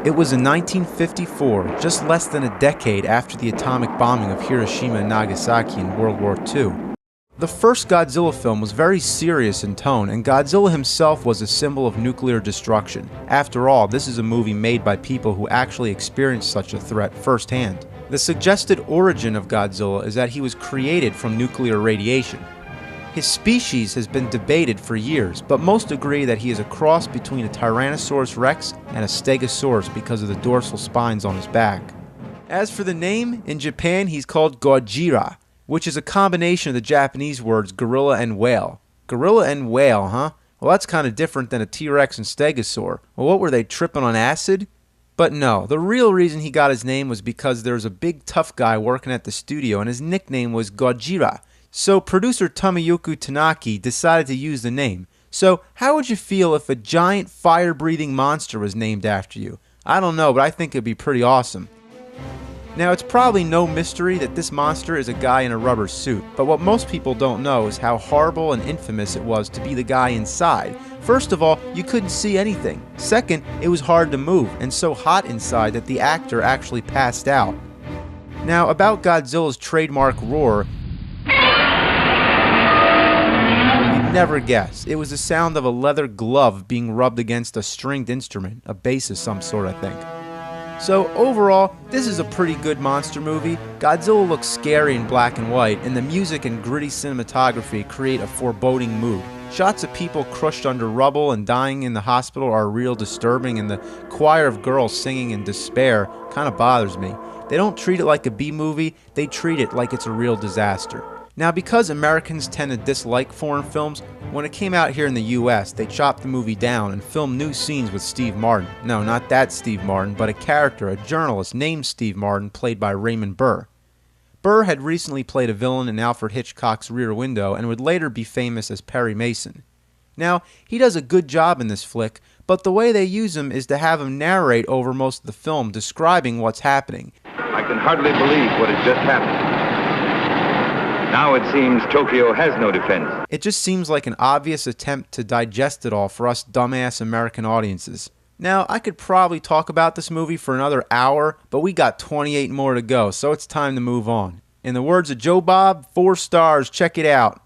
It was in 1954, just less than a decade after the atomic bombing of Hiroshima and Nagasaki in World War II. The first Godzilla film was very serious in tone, and Godzilla himself was a symbol of nuclear destruction. After all, this is a movie made by people who actually experienced such a threat firsthand. The suggested origin of Godzilla is that he was created from nuclear radiation. His species has been debated for years, but most agree that he is a cross between a Tyrannosaurus rex and a Stegosaurus because of the dorsal spines on his back. As for the name, in Japan he's called Gojira, which is a combination of the Japanese words gorilla and whale. Gorilla and whale, huh? Well, that's kind of different than a T-Rex and Stegosaur. Well, what were they, tripping on acid? But no, the real reason he got his name was because there was a big tough guy working at the studio and his nickname was Gojira. So producer Tomoyuki Tanaki decided to use the name. So how would you feel if a giant fire-breathing monster was named after you? I don't know, but I think it'd be pretty awesome. Now, it's probably no mystery that this monster is a guy in a rubber suit, but what most people don't know is how horrible and infamous it was to be the guy inside. First of all, you couldn't see anything. Second, it was hard to move, and so hot inside that the actor actually passed out. Now, about Godzilla's trademark roar, you'd never guess. It was the sound of a leather glove being rubbed against a stringed instrument, a bass of some sort, I think. So overall, this is a pretty good monster movie. Godzilla looks scary in black and white, and the music and gritty cinematography create a foreboding mood. Shots of people crushed under rubble and dying in the hospital are real disturbing, and the choir of girls singing in despair kind of bothers me. They don't treat it like a B-movie, they treat it like it's a real disaster. Now, because Americans tend to dislike foreign films, when it came out here in the US, they chopped the movie down and filmed new scenes with Steve Martin. No, not that Steve Martin, but a character, a journalist named Steve Martin, played by Raymond Burr. Burr had recently played a villain in Alfred Hitchcock's Rear Window and would later be famous as Perry Mason. Now, he does a good job in this flick, but the way they use him is to have him narrate over most of the film, describing what's happening. I can hardly believe what has just happened. Now it seems Tokyo has no defense. It just seems like an obvious attempt to digest it all for us dumbass American audiences. Now, I could probably talk about this movie for another hour, but we got 28 more to go, so it's time to move on. In the words of Joe Bob, 4 stars, check it out.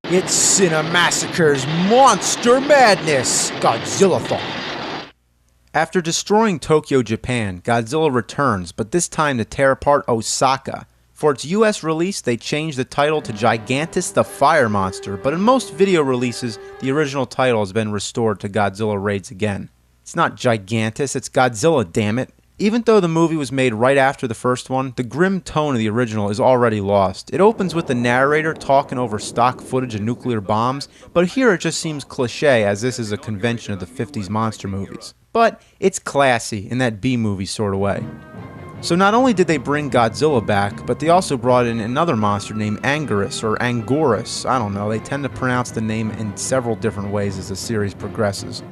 It's Cinemassacre's Monster Madness, Godzillathon. After destroying Tokyo, Japan, Godzilla returns, but this time to tear apart Osaka. For its US release, they changed the title to Gigantus the Fire Monster, but in most video releases, the original title has been restored to Godzilla Raids Again. It's not Gigantus, it's Godzilla, damn it. Even though the movie was made right after the first one, the grim tone of the original is already lost. It opens with the narrator talking over stock footage of nuclear bombs, but here it just seems cliche as this is a convention of the 50s monster movies. But it's classy in that B-movie sort of way. So not only did they bring Godzilla back, but they also brought in another monster named Anguirus or Anguirus. I don't know, they tend to pronounce the name in several different ways as the series progresses.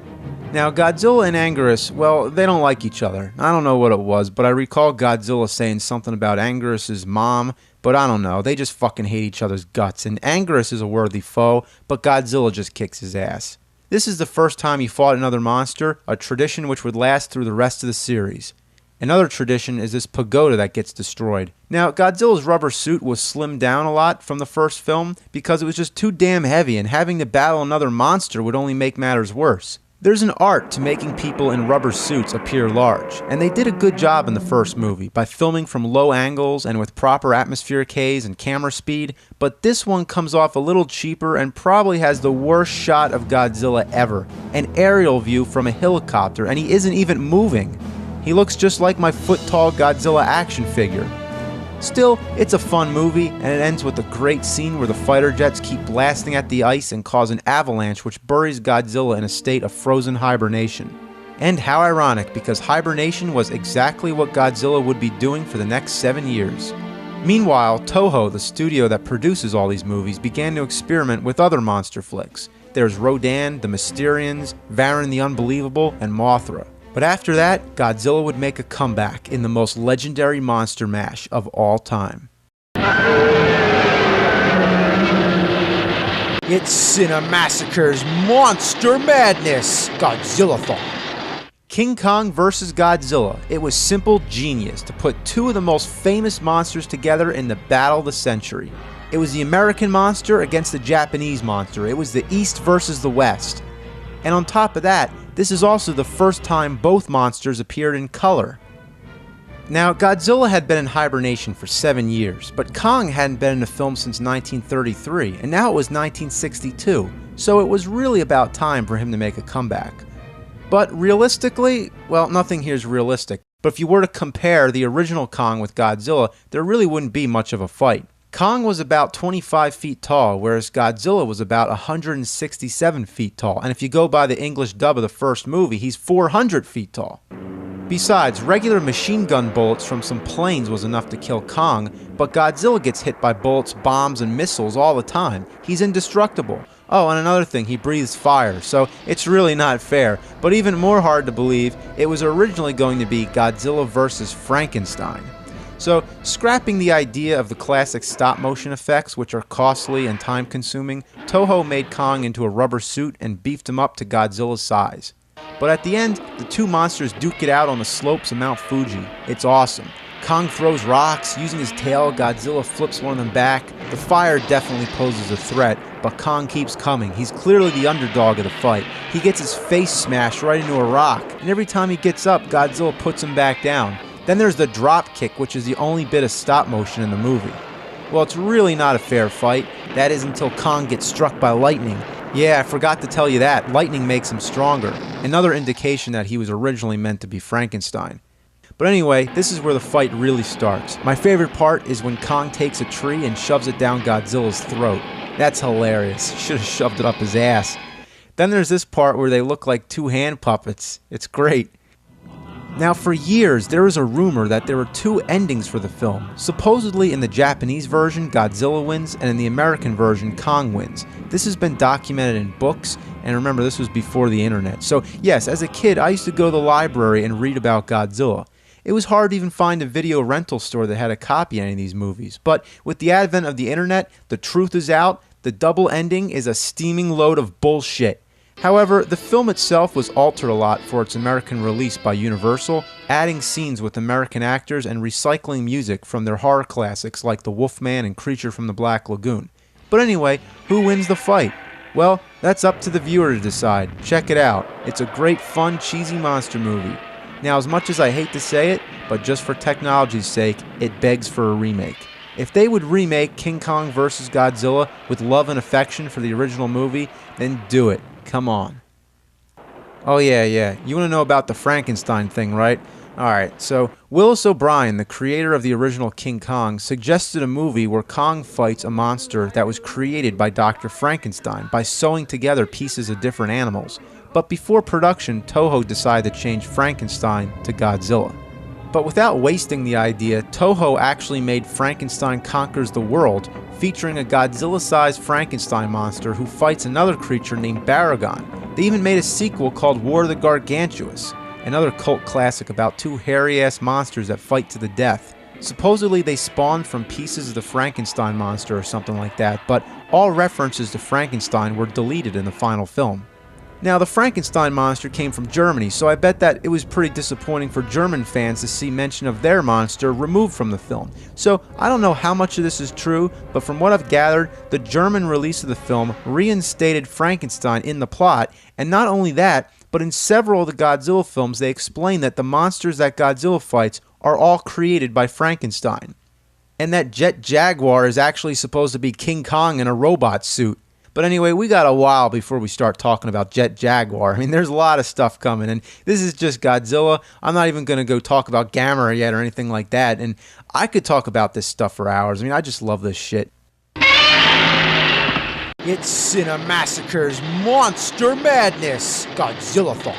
Now, Godzilla and Anguirus, well, they don't like each other. I don't know what it was, but I recall Godzilla saying something about Anguirus' mom, but I don't know, they just fucking hate each other's guts, and Anguirus is a worthy foe, but Godzilla just kicks his ass. This is the first time he fought another monster, a tradition which would last through the rest of the series. Another tradition is this pagoda that gets destroyed. Now, Godzilla's rubber suit was slimmed down a lot from the first film because it was just too damn heavy, and having to battle another monster would only make matters worse. There's an art to making people in rubber suits appear large, and they did a good job in the first movie by filming from low angles and with proper atmospheric haze and camera speed, but this one comes off a little cheaper and probably has the worst shot of Godzilla ever. An aerial view from a helicopter, and he isn't even moving. He looks just like my foot-tall Godzilla action figure. Still, it's a fun movie, and it ends with a great scene where the fighter jets keep blasting at the ice and cause an avalanche which buries Godzilla in a state of frozen hibernation. And how ironic, because hibernation was exactly what Godzilla would be doing for the next 7 years. Meanwhile, Toho, the studio that produces all these movies, began to experiment with other monster flicks. There's Rodan, the Mysterians, Varan the Unbelievable, and Mothra. But after that, Godzilla would make a comeback in the most legendary monster mash of all time. It's Cinemassacre's Monster Madness, Godzillathon. King Kong vs. Godzilla. It was simple genius to put two of the most famous monsters together in the battle of the century. It was the American monster against the Japanese monster. It was the East versus the West. And on top of that, this is also the first time both monsters appeared in color. Now, Godzilla had been in hibernation for 7 years, but Kong hadn't been in a film since 1933, and now it was 1962, so it was really about time for him to make a comeback. But realistically, well, nothing here is realistic, but if you were to compare the original Kong with Godzilla, there really wouldn't be much of a fight. Kong was about 25 feet tall, whereas Godzilla was about 167 feet tall, and if you go by the English dub of the first movie, he's 400 feet tall. Besides, regular machine gun bullets from some planes was enough to kill Kong, but Godzilla gets hit by bullets, bombs, and missiles all the time. He's indestructible. Oh, and another thing, he breathes fire, so it's really not fair. But even more hard to believe, it was originally going to be Godzilla vs. Frankenstein. So, scrapping the idea of the classic stop-motion effects, which are costly and time-consuming, Toho made Kong into a rubber suit and beefed him up to Godzilla's size. But at the end, the two monsters duke it out on the slopes of Mount Fuji. It's awesome. Kong throws rocks. Using his tail, Godzilla flips one of them back. The fire definitely poses a threat, but Kong keeps coming. He's clearly the underdog of the fight. He gets his face smashed right into a rock, and every time he gets up, Godzilla puts him back down. Then there's the drop kick, which is the only bit of stop motion in the movie. Well, it's really not a fair fight. That is until Kong gets struck by lightning. Yeah, I forgot to tell you that. Lightning makes him stronger. Another indication that he was originally meant to be Frankenstein. But anyway, this is where the fight really starts. My favorite part is when Kong takes a tree and shoves it down Godzilla's throat. That's hilarious. He should have shoved it up his ass. Then there's this part where they look like two hand puppets. It's great. Now, for years, there was a rumor that there were two endings for the film. Supposedly, in the Japanese version, Godzilla wins, and in the American version, Kong wins. This has been documented in books, and remember, this was before the internet. So, yes, as a kid, I used to go to the library and read about Godzilla. It was hard to even find a video rental store that had a copy of any of these movies. But with the advent of the internet, the truth is out. The double ending is a steaming load of bullshit. However, the film itself was altered a lot for its American release by Universal, adding scenes with American actors and recycling music from their horror classics like The Wolfman and Creature from the Black Lagoon. But anyway, who wins the fight? Well, that's up to the viewer to decide. Check it out. It's a great, fun, cheesy monster movie. Now, as much as I hate to say it, but just for technology's sake, it begs for a remake. If they would remake King Kong vs. Godzilla with love and affection for the original movie, then do it. Come on. Oh yeah. You want to know about the Frankenstein thing, right? Alright, so Willis O'Brien, the creator of the original King Kong, suggested a movie where Kong fights a monster that was created by Dr. Frankenstein by sewing together pieces of different animals. But before production, Toho decided to change Frankenstein to Godzilla. But without wasting the idea, Toho actually made Frankenstein Conquers the World, featuring a Godzilla-sized Frankenstein monster who fights another creature named Baragon. They even made a sequel called War of the Gargantuous, another cult classic about two hairy-ass monsters that fight to the death. Supposedly they spawned from pieces of the Frankenstein monster or something like that, but all references to Frankenstein were deleted in the final film. Now, the Frankenstein monster came from Germany, so I bet that it was pretty disappointing for German fans to see mention of their monster removed from the film. So, I don't know how much of this is true, but from what I've gathered, the German release of the film reinstated Frankenstein in the plot, and not only that, but in several of the Godzilla films they explain that the monsters that Godzilla fights are all created by Frankenstein. And that Jet Jaguar is actually supposed to be King Kong in a robot suit. But anyway, we got a while before we start talking about Jet Jaguar. I mean, there's a lot of stuff coming, and this is just Godzilla. I'm not even going to go talk about Gamera yet or anything like that, and I could talk about this stuff for hours. I mean, I just love this shit. It's Cinemassacre's Monster Madness, Godzillathon.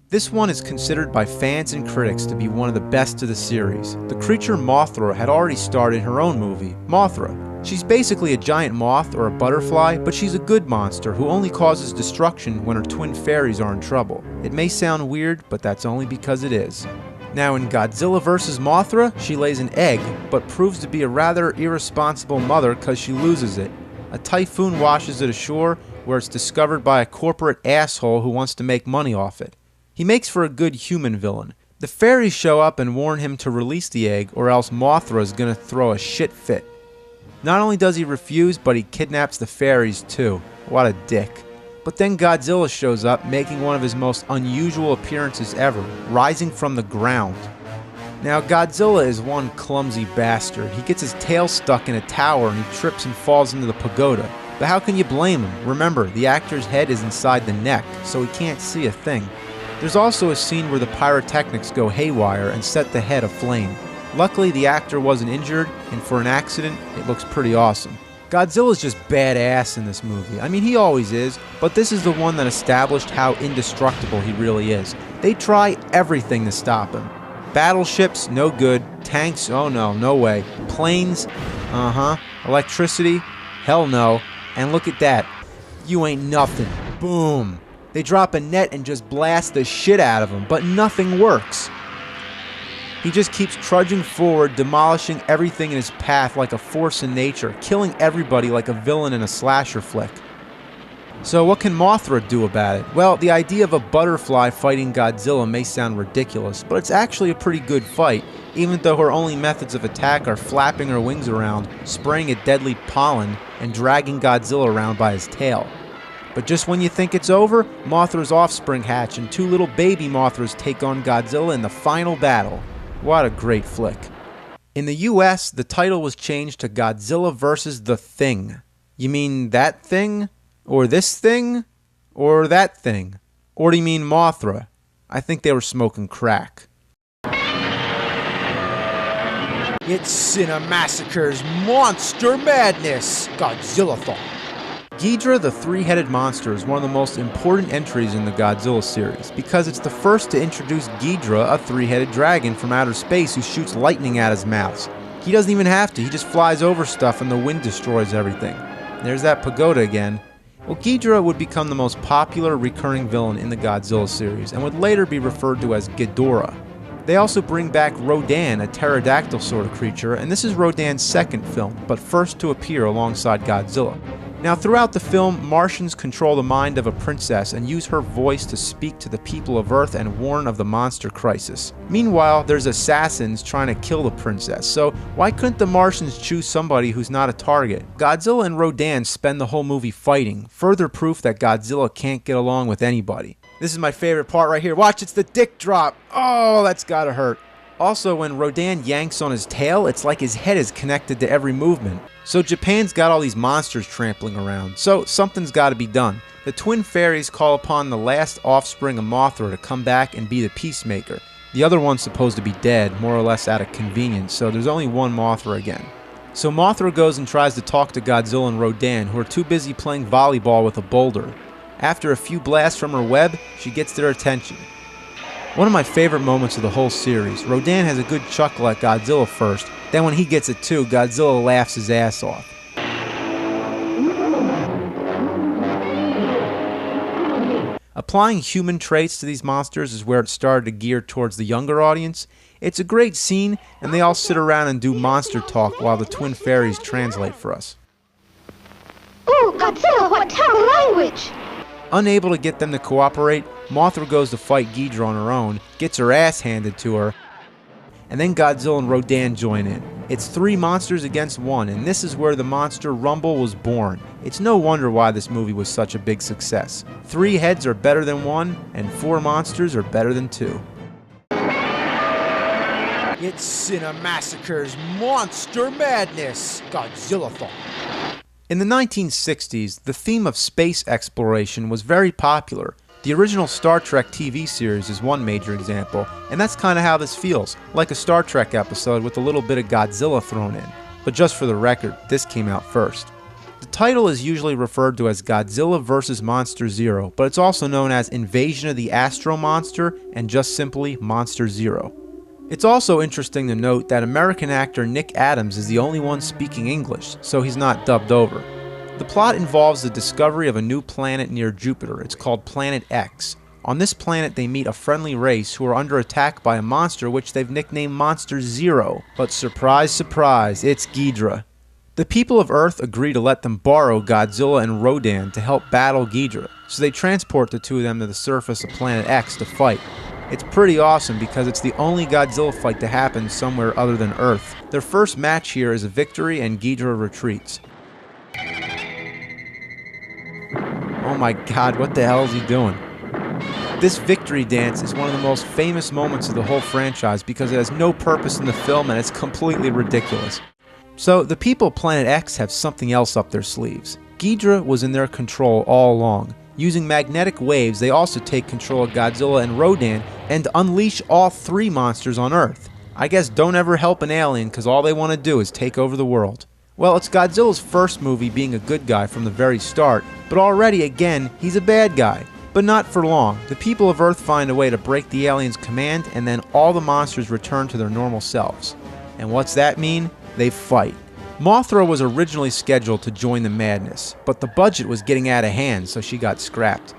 This one is considered by fans and critics to be one of the best of the series. The creature Mothra had already starred in her own movie, Mothra. She's basically a giant moth or a butterfly, but she's a good monster who only causes destruction when her twin fairies are in trouble. It may sound weird, but that's only because it is. Now in Godzilla vs. Mothra, she lays an egg, but proves to be a rather irresponsible mother because she loses it. A typhoon washes it ashore, where it's discovered by a corporate asshole who wants to make money off it. He makes for a good human villain. The fairies show up and warn him to release the egg, or else Mothra is gonna throw a shit fit. Not only does he refuse, but he kidnaps the fairies too. What a dick. But then Godzilla shows up, making one of his most unusual appearances ever, rising from the ground. Now, Godzilla is one clumsy bastard. He gets his tail stuck in a tower and he trips and falls into the pagoda. But how can you blame him? Remember, the actor's head is inside the neck, so he can't see a thing. There's also a scene where the pyrotechnics go haywire and set the head aflame. Luckily, the actor wasn't injured, and for an accident, it looks pretty awesome. Godzilla's just badass in this movie. I mean, he always is, but this is the one that established how indestructible he really is. They try everything to stop him. Battleships, no good. Tanks, oh no, no way. Planes, Electricity, hell no. And look at that. You ain't nothing. Boom. They drop a net and just blast the shit out of him, but nothing works. He just keeps trudging forward, demolishing everything in his path like a force in nature, killing everybody like a villain in a slasher flick. So what can Mothra do about it? Well, the idea of a butterfly fighting Godzilla may sound ridiculous, but it's actually a pretty good fight, even though her only methods of attack are flapping her wings around, spraying a deadly pollen, and dragging Godzilla around by his tail. But just when you think it's over, Mothra's offspring hatch and two little baby Mothras take on Godzilla in the final battle. What a great flick. In the US, the title was changed to Godzilla vs. The Thing. You mean that thing? Or this thing? Or that thing? Or do you mean Mothra? I think they were smoking crack. It's Cinemassacre's Monster Madness, Godzillathon. Ghidra, the three-headed monster, is one of the most important entries in the Godzilla series, because it's the first to introduce Ghidra, a three-headed dragon from outer space who shoots lightning at his mouth. He doesn't even have to, he just flies over stuff and the wind destroys everything. There's that pagoda again. Well, Ghidra would become the most popular recurring villain in the Godzilla series, and would later be referred to as Ghidorah. They also bring back Rodan, a pterodactyl sort of creature, and this is Rodan's second film, but first to appear alongside Godzilla. Now, throughout the film, Martians control the mind of a princess and use her voice to speak to the people of Earth and warn of the monster crisis. Meanwhile, there's assassins trying to kill the princess, so why couldn't the Martians choose somebody who's not a target? Godzilla and Rodan spend the whole movie fighting, further proof that Godzilla can't get along with anybody. This is my favorite part right here. Watch, it's the dick drop. Oh, that's gotta hurt. Also, when Rodan yanks on his tail, it's like his head is connected to every movement. So Japan's got all these monsters trampling around, so something's gotta be done. The twin fairies call upon the last offspring of Mothra to come back and be the peacemaker. The other one's supposed to be dead, more or less out of convenience, so there's only one Mothra again. So Mothra goes and tries to talk to Godzilla and Rodan, who are too busy playing volleyball with a boulder. After a few blasts from her web, she gets their attention. One of my favorite moments of the whole series, Rodan has a good chuckle at Godzilla first, then when he gets it too, Godzilla laughs his ass off. Applying human traits to these monsters is where it started to gear towards the younger audience. It's a great scene, and they all sit around and do monster talk while the twin fairies translate for us. Oh, Godzilla, what terrible language! Unable to get them to cooperate, Mothra goes to fight Ghidra on her own, gets her ass handed to her, and then Godzilla and Rodan join in. It's 3 monsters against 1, and this is where the monster Rumble was born. It's no wonder why this movie was such a big success. 3 heads are better than 1, and 4 monsters are better than 2. It's Cinemassacre's Monster Madness, Godzillathon. In the 1960s, the theme of space exploration was very popular. The original Star Trek TV series is one major example, and that's kind of how this feels, like a Star Trek episode with a little bit of Godzilla thrown in. But just for the record, this came out first. The title is usually referred to as Godzilla vs. Monster Zero, but it's also known as Invasion of the Astro Monster and just simply Monster Zero. It's also interesting to note that American actor Nick Adams is the only one speaking English, so he's not dubbed over. The plot involves the discovery of a new planet near Jupiter. It's called Planet X. On this planet, they meet a friendly race who are under attack by a monster which they've nicknamed Monster Zero. But surprise, surprise, it's Ghidra. The people of Earth agree to let them borrow Godzilla and Rodan to help battle Ghidorah, so they transport the two of them to the surface of Planet X to fight. It's pretty awesome because it's the only Godzilla fight to happen somewhere other than Earth. Their first match here is a victory and Ghidorah retreats. Oh my god, what the hell is he doing? This victory dance is one of the most famous moments of the whole franchise because it has no purpose in the film and it's completely ridiculous. So, the people of Planet X have something else up their sleeves. Ghidorah was in their control all along. Using magnetic waves, they also take control of Godzilla and Rodan and unleash all three monsters on Earth. I guess don't ever help an alien because all they want to do is take over the world. Well, it's Godzilla's first movie being a good guy from the very start, but already again, he's a bad guy. But not for long. The people of Earth find a way to break the aliens' command and then all the monsters return to their normal selves. And what's that mean? They fight. Mothra was originally scheduled to join the madness, but the budget was getting out of hand, so she got scrapped.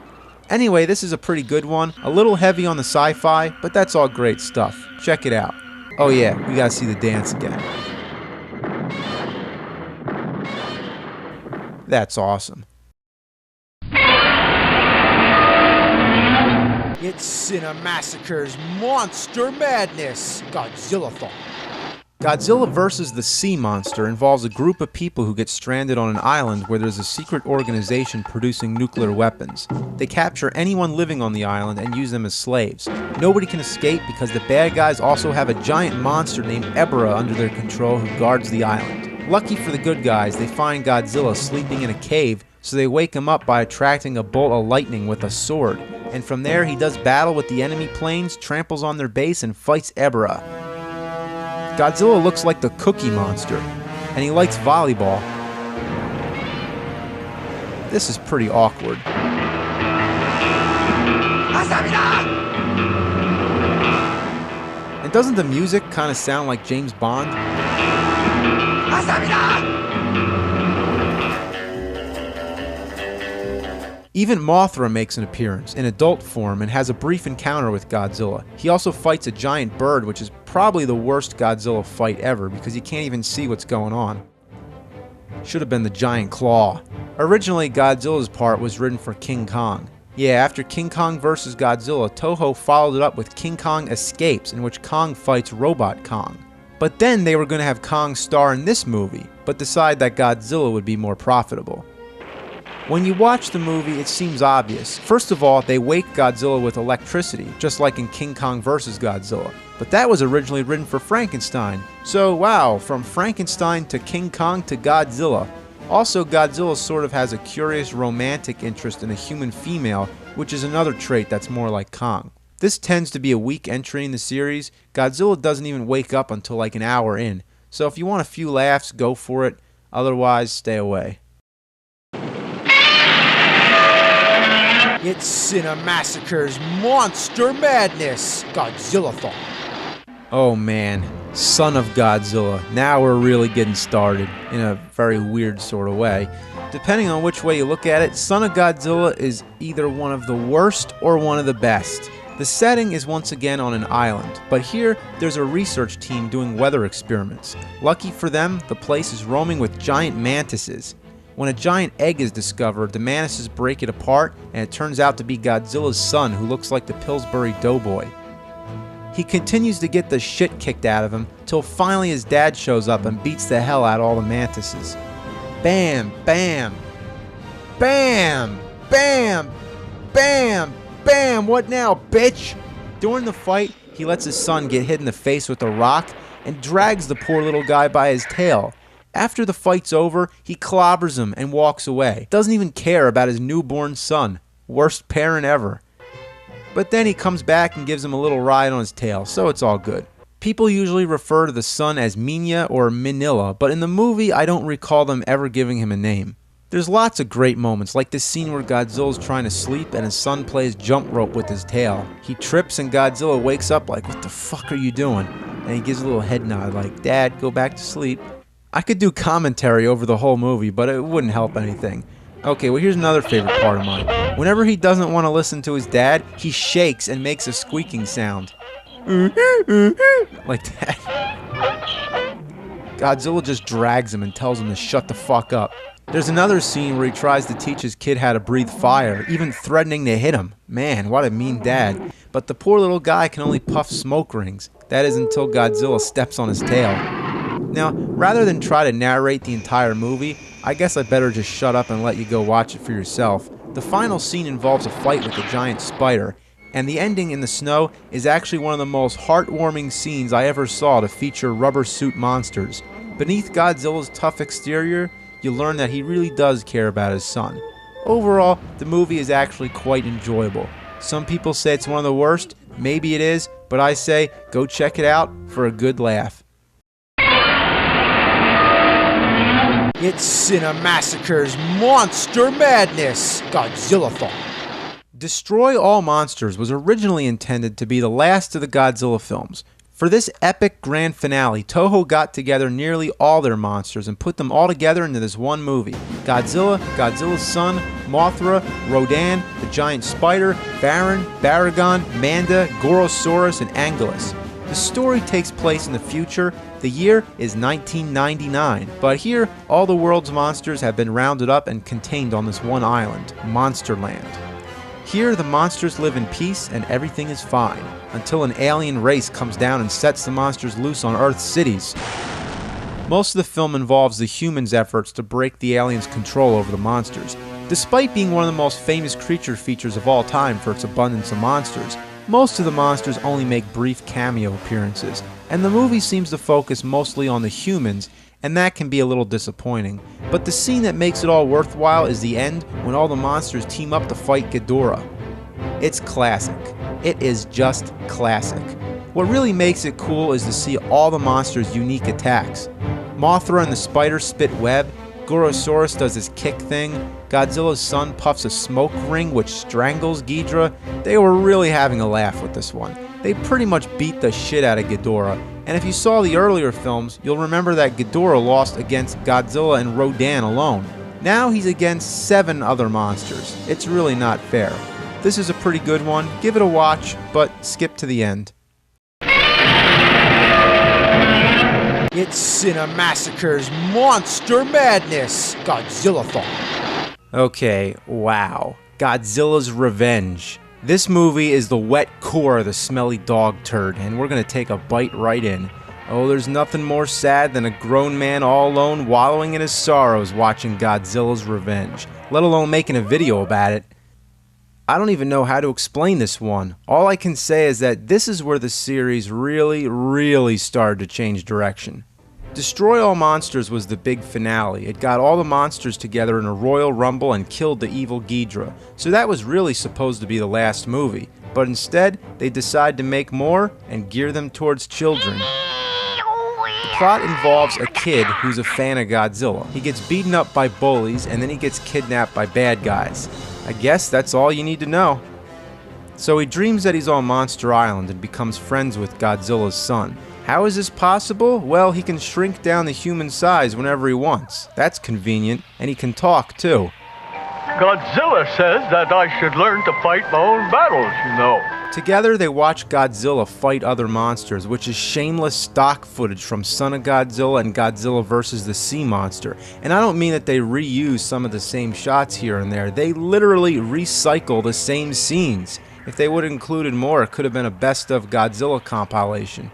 Anyway, this is a pretty good one, a little heavy on the sci-fi, but that's all great stuff. Check it out. Oh yeah, we gotta see the dance again. That's awesome. It's Cinemassacre's Monster Madness, Godzillathon. Godzilla vs. the Sea Monster involves a group of people who get stranded on an island where there's a secret organization producing nuclear weapons. They capture anyone living on the island and use them as slaves. Nobody can escape because the bad guys also have a giant monster named Ebra under their control who guards the island. Lucky for the good guys, they find Godzilla sleeping in a cave, so they wake him up by attracting a bolt of lightning with a sword. And from there he does battle with the enemy planes, tramples on their base, and fights Ebra. Godzilla looks like the Cookie Monster, and he likes volleyball. This is pretty awkward. And doesn't the music kind of sound like James Bond? Even Mothra makes an appearance in adult form and has a brief encounter with Godzilla. He also fights a giant bird, which is probably the worst Godzilla fight ever because you can't even see what's going on. Should have been the giant claw. Originally, Godzilla's part was written for King Kong. Yeah, after King Kong vs. Godzilla, Toho followed it up with King Kong Escapes, in which Kong fights Robot Kong. But then they were going to have Kong star in this movie, but decide that Godzilla would be more profitable. When you watch the movie, it seems obvious. First of all, they wake Godzilla with electricity, just like in King Kong vs. Godzilla. But that was originally written for Frankenstein. So wow, from Frankenstein to King Kong to Godzilla. Also, Godzilla sort of has a curious romantic interest in a human female, which is another trait that's more like Kong. This tends to be a weak entry in the series. Godzilla doesn't even wake up until like an hour in. So if you want a few laughs, go for it. Otherwise, stay away. It's Cinemassacre's Monster Madness, Godzillathon. Oh man, Son of Godzilla. Now we're really getting started, in a very weird sort of way. Depending on which way you look at it, Son of Godzilla is either one of the worst or one of the best. The setting is once again on an island, but here there's a research team doing weather experiments. Lucky for them, the place is roaming with giant mantises. When a giant egg is discovered, the mantises break it apart, and it turns out to be Godzilla's son, who looks like the Pillsbury Doughboy. He continues to get the shit kicked out of him, till finally his dad shows up and beats the hell out of all the mantises. Bam, bam, bam, bam, bam, bam, what now, bitch? During the fight, he lets his son get hit in the face with a rock, and drags the poor little guy by his tail. After the fight's over, he clobbers him and walks away. Doesn't even care about his newborn son. Worst parent ever. But then he comes back and gives him a little ride on his tail, so it's all good. People usually refer to the son as Minya or Minilla, but in the movie I don't recall them ever giving him a name. There's lots of great moments, like this scene where Godzilla's trying to sleep and his son plays jump rope with his tail. He trips and Godzilla wakes up like, "What the fuck are you doing?" And he gives a little head nod like, "Dad, go back to sleep." I could do commentary over the whole movie, but it wouldn't help anything. Okay, well here's another favorite part of mine. Whenever he doesn't want to listen to his dad, he shakes and makes a squeaking sound. Like that. Godzilla just drags him and tells him to shut the fuck up. There's another scene where he tries to teach his kid how to breathe fire, even threatening to hit him. Man, what a mean dad. But the poor little guy can only puff smoke rings. That is until Godzilla steps on his tail. Now, rather than try to narrate the entire movie, I guess I better just shut up and let you go watch it for yourself. The final scene involves a fight with a giant spider, and the ending in the snow is actually one of the most heartwarming scenes I ever saw to feature rubber suit monsters. Beneath Godzilla's tough exterior, you learn that he really does care about his son. Overall, the movie is actually quite enjoyable. Some people say it's one of the worst, maybe it is, but I say go check it out for a good laugh. It's Cinemassacre's Monster Madness, Godzillathon. Destroy All Monsters was originally intended to be the last of the Godzilla films. For this epic grand finale, Toho got together nearly all their monsters and put them all together into this one movie. Godzilla, Godzilla's son, Mothra, Rodan, the giant spider, Baron, Baragon, Manda, Gorosaurus, and Anguillus. The story takes place in the future. The year is 1999, but here, all the world's monsters have been rounded up and contained on this one island, Monsterland. Here, the monsters live in peace and everything is fine, until an alien race comes down and sets the monsters loose on Earth's cities. Most of the film involves the humans' efforts to break the aliens' control over the monsters. Despite being one of the most famous creature features of all time for its abundance of monsters, most of the monsters only make brief cameo appearances, and the movie seems to focus mostly on the humans, and that can be a little disappointing. But the scene that makes it all worthwhile is the end, when all the monsters team up to fight Ghidorah. It's classic. It is just classic. What really makes it cool is to see all the monsters' unique attacks. Mothra and the spider spit web, Gorosaurus does his kick thing, Godzilla's son puffs a smoke ring which strangles Ghidorah. They were really having a laugh with this one. They pretty much beat the shit out of Ghidorah, and if you saw the earlier films, you'll remember that Ghidorah lost against Godzilla and Rodan alone. Now he's against 7 other monsters. It's really not fair. This is a pretty good one. Give it a watch, but skip to the end. It's Cinemassacre's Monster Madness, Godzillathon. Okay, wow. Godzilla's Revenge. This movie is the wet core of the smelly dog turd, and we're gonna take a bite right in. Oh, there's nothing more sad than a grown man all alone wallowing in his sorrows watching Godzilla's Revenge, let alone making a video about it. I don't even know how to explain this one. All I can say is that this is where the series really started to change direction. Destroy All Monsters was the big finale. It got all the monsters together in a royal rumble and killed the evil Ghidorah. So that was really supposed to be the last movie. But instead, they decided to make more and gear them towards children. The plot involves a kid who's a fan of Godzilla. He gets beaten up by bullies and then he gets kidnapped by bad guys. I guess that's all you need to know. So he dreams that he's on Monster Island and becomes friends with Godzilla's son. How is this possible? Well, he can shrink down the human size whenever he wants. That's convenient, and he can talk too. Godzilla says that I should learn to fight my own battles, you know. Together, they watch Godzilla fight other monsters, which is shameless stock footage from Son of Godzilla and Godzilla vs. the Sea Monster. And I don't mean that they reuse some of the same shots here and there. They literally recycle the same scenes. If they would have included more, it could have been a best of Godzilla compilation.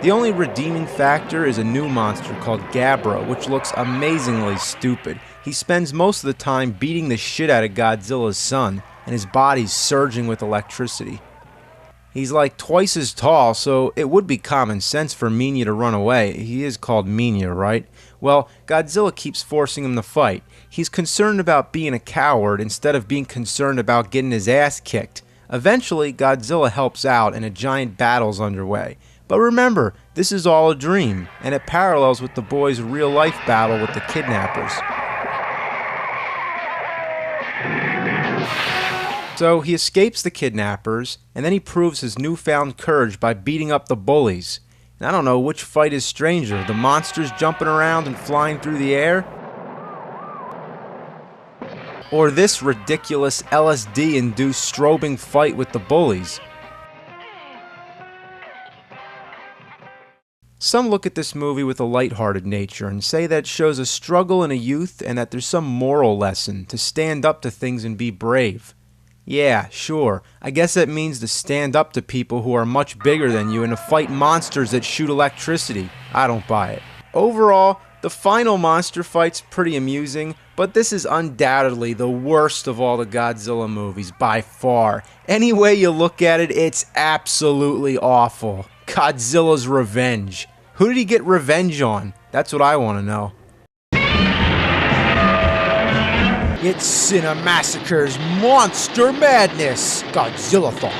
The only redeeming factor is a new monster called Gabra, which looks amazingly stupid. He spends most of the time beating the shit out of Godzilla's son, and his body's surging with electricity. He's like twice as tall, so it would be common sense for Minya to run away. He is called Minya, right? Well, Godzilla keeps forcing him to fight. He's concerned about being a coward instead of being concerned about getting his ass kicked. Eventually, Godzilla helps out and a giant battle's underway. But remember, this is all a dream, and it parallels with the boy's real-life battle with the kidnappers. So he escapes the kidnappers, and then he proves his newfound courage by beating up the bullies. And I don't know which fight is stranger, the monsters jumping around and flying through the air, or this ridiculous LSD-induced strobing fight with the bullies. Some look at this movie with a lighthearted nature and say that it shows a struggle in a youth and that there's some moral lesson to stand up to things and be brave. Yeah, sure, I guess that means to stand up to people who are much bigger than you and to fight monsters that shoot electricity. I don't buy it. Overall, the final monster fight's pretty amusing, but this is undoubtedly the worst of all the Godzilla movies, by far. Any way you look at it, it's absolutely awful. Godzilla's revenge. Who did he get revenge on? That's what I want to know. It's Cinemassacre's Monster Madness, Godzillathon.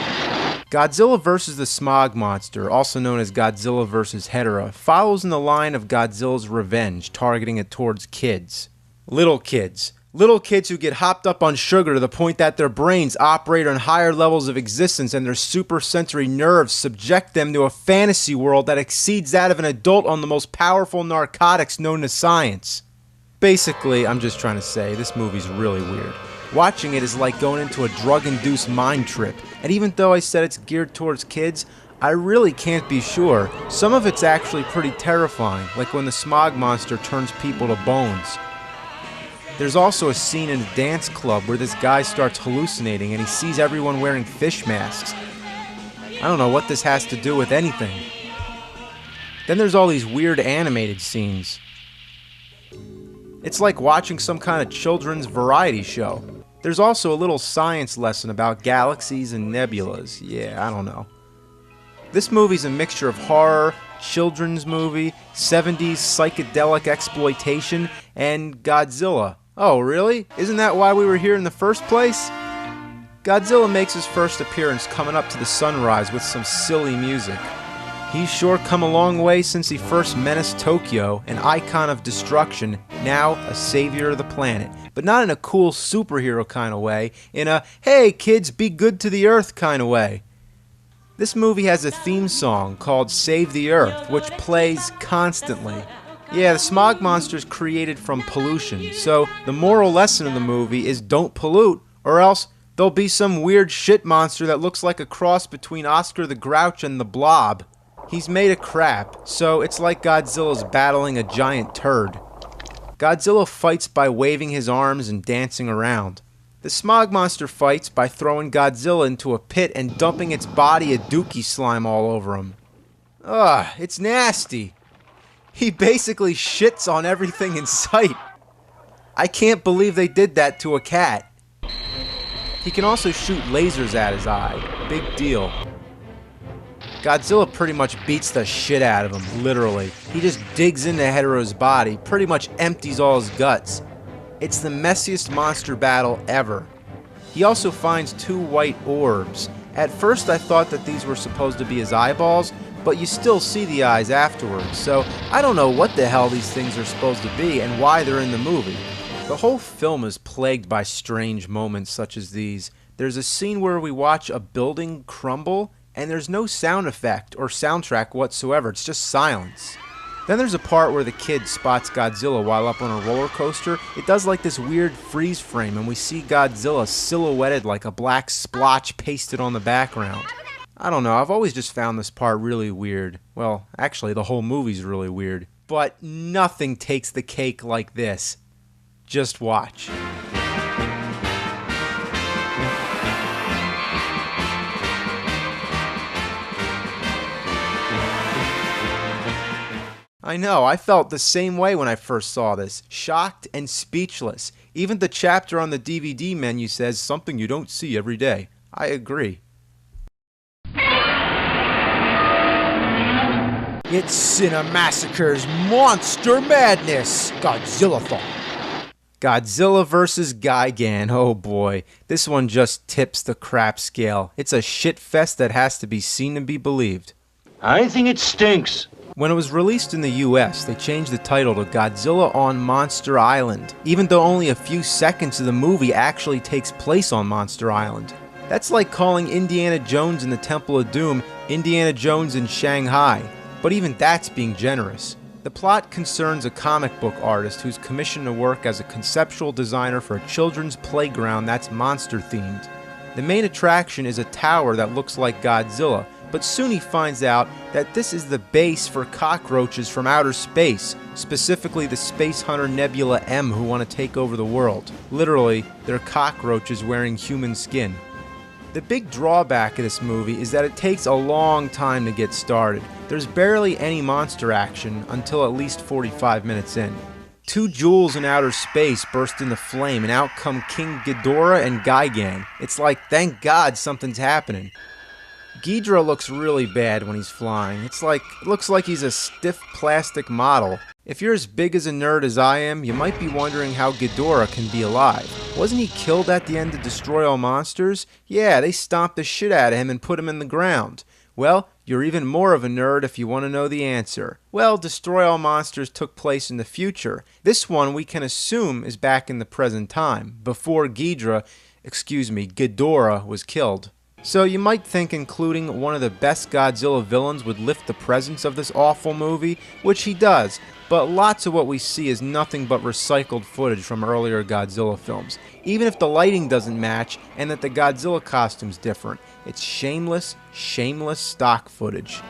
Godzilla vs. the Smog Monster, also known as Godzilla vs. Hedorah, follows in the line of Godzilla's revenge, targeting it towards kids. Little kids. Little kids who get hopped up on sugar to the point that their brains operate on higher levels of existence and their supersensory nerves subject them to a fantasy world that exceeds that of an adult on the most powerful narcotics known to science. Basically, I'm just trying to say, this movie's really weird. Watching it is like going into a drug-induced mind trip, and even though I said it's geared towards kids, I really can't be sure. Some of it's actually pretty terrifying, like when the smog monster turns people to bones. There's also a scene in a dance club where this guy starts hallucinating and he sees everyone wearing fish masks. I don't know what this has to do with anything. Then there's all these weird animated scenes. It's like watching some kind of children's variety show. There's also a little science lesson about galaxies and nebulas. Yeah, I don't know. This movie's a mixture of horror, children's movie, 70s psychedelic exploitation, and Godzilla. Oh, really? Isn't that why we were here in the first place? Godzilla makes his first appearance coming up to the sunrise with some silly music. He's sure come a long way since he first menaced Tokyo, an icon of destruction, now a savior of the planet. But not in a cool superhero kind of way, in a, hey kids, be good to the earth kind of way. This movie has a theme song called Save the Earth, which plays constantly. Yeah, the smog monster is created from pollution, so the moral lesson of the movie is don't pollute, or else there'll be some weird shit monster that looks like a cross between Oscar the Grouch and the Blob. He's made of crap, so it's like Godzilla's battling a giant turd. Godzilla fights by waving his arms and dancing around. The smog monster fights by throwing Godzilla into a pit and dumping its body of dookie slime all over him. Ugh, it's nasty. He basically shits on everything in sight. I can't believe they did that to a cat. He can also shoot lasers at his eye. Big deal. Godzilla pretty much beats the shit out of him, literally. He just digs into Hedorah's body, pretty much empties all his guts. It's the messiest monster battle ever. He also finds 2 white orbs. At first I thought that these were supposed to be his eyeballs, but you still see the eyes afterwards, so I don't know what the hell these things are supposed to be and why they're in the movie. The whole film is plagued by strange moments such as these. There's a scene where we watch a building crumble, and there's no sound effect or soundtrack whatsoever, it's just silence. Then there's a part where the kid spots Godzilla while up on a roller coaster. It does like this weird freeze frame, and we see Godzilla silhouetted like a black splotch pasted on the background. I don't know, I've always just found this part really weird. Well, actually, the whole movie's really weird. But nothing takes the cake like this. Just watch. I know, I felt the same way when I first saw this. Shocked and speechless. Even the chapter on the DVD menu says something you don't see every day. I agree. It's Cinemassacre's Monster Madness, Godzillathon. Godzilla vs. Gigan, oh boy. This one just tips the crap scale. It's a shit fest that has to be seen and be believed. I think it stinks. When it was released in the US, they changed the title to Godzilla on Monster Island, even though only a few seconds of the movie actually takes place on Monster Island. That's like calling Indiana Jones and the Temple of Doom Indiana Jones in Shanghai, but even that's being generous. The plot concerns a comic book artist who's commissioned to work as a conceptual designer for a children's playground that's monster-themed. The main attraction is a tower that looks like Godzilla, but soon he finds out that this is the base for cockroaches from outer space, specifically the Space Hunter Nebula M who want to take over the world. Literally, they're cockroaches wearing human skin. The big drawback of this movie is that it takes a long time to get started. There's barely any monster action until at least 45 minutes in. Two jewels in outer space burst into flame and out come King Ghidorah and Gigan. It's like, thank God something's happening. Ghidorah looks really bad when he's flying. It looks like he's a stiff plastic model. If you're as big as a nerd as I am, you might be wondering how Ghidorah can be alive. Wasn't he killed at the end of Destroy All Monsters? Yeah, they stomped the shit out of him and put him in the ground. Well, you're even more of a nerd if you want to know the answer. Well, Destroy All Monsters took place in the future. This one we can assume is back in the present time, before Ghidorah was killed. So you might think including one of the best Godzilla villains would lift the presence of this awful movie, which he does, but lots of what we see is nothing but recycled footage from earlier Godzilla films. Even if the lighting doesn't match and that the Godzilla costume's different, it's shameless stock footage.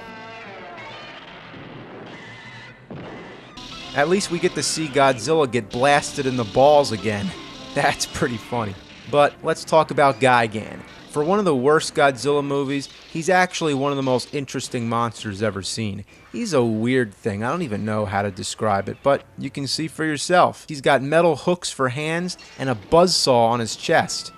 At least we get to see Godzilla get blasted in the balls again. That's pretty funny. But let's talk about Gigan. For one of the worst Godzilla movies, he's actually one of the most interesting monsters ever seen. He's a weird thing. I don't even know how to describe it, but you can see for yourself. He's got metal hooks for hands and a buzzsaw on his chest.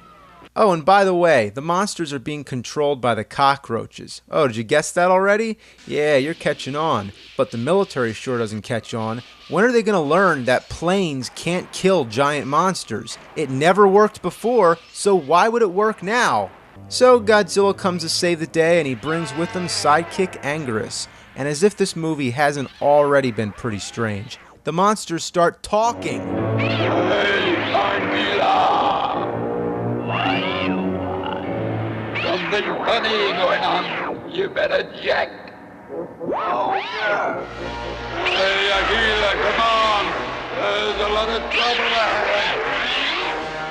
Oh, and by the way, the monsters are being controlled by the cockroaches. Oh, did you guess that already? Yeah, you're catching on. But the military sure doesn't catch on. When are they going to learn that planes can't kill giant monsters? It never worked before, so why would it work now? So Godzilla comes to save the day and he brings with him sidekick Anguirus. And as if this movie hasn't already been pretty strange, the monsters start talking. Hey, Godzilla! What do you want? Something funny going on. You better check. Oh, yeah. Hey, Aquila, come on. There's a lot of trouble ahead.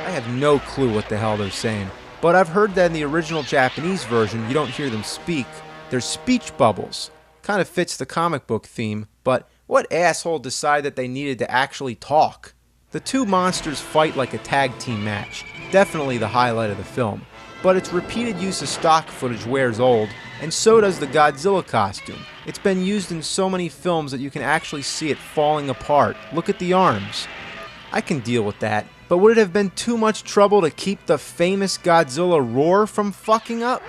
I have no clue what the hell they're saying. But I've heard that in the original Japanese version, you don't hear them speak. They're speech bubbles. Kind of fits the comic book theme, but what asshole decided that they needed to actually talk? The two monsters fight like a tag team match. Definitely the highlight of the film. But its repeated use of stock footage wears old, and so does the Godzilla costume. It's been used in so many films that you can actually see it falling apart. Look at the arms. I can deal with that. But would it have been too much trouble to keep the famous Godzilla roar from fucking up?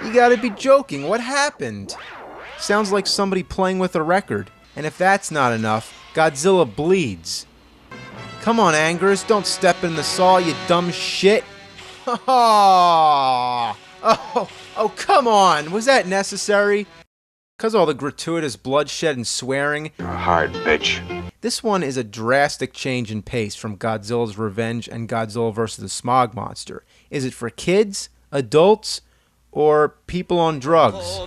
You gotta be joking, what happened? Sounds like somebody playing with a record. And if that's not enough, Godzilla bleeds. Come on, Anguirus, don't step in the saw, you dumb shit. Oh, come on, was that necessary? Because all the gratuitous bloodshed and swearing. You're a hard bitch. This one is a drastic change in pace from Godzilla's Revenge and Godzilla vs. the Smog Monster. Is it for kids, adults, or people on drugs?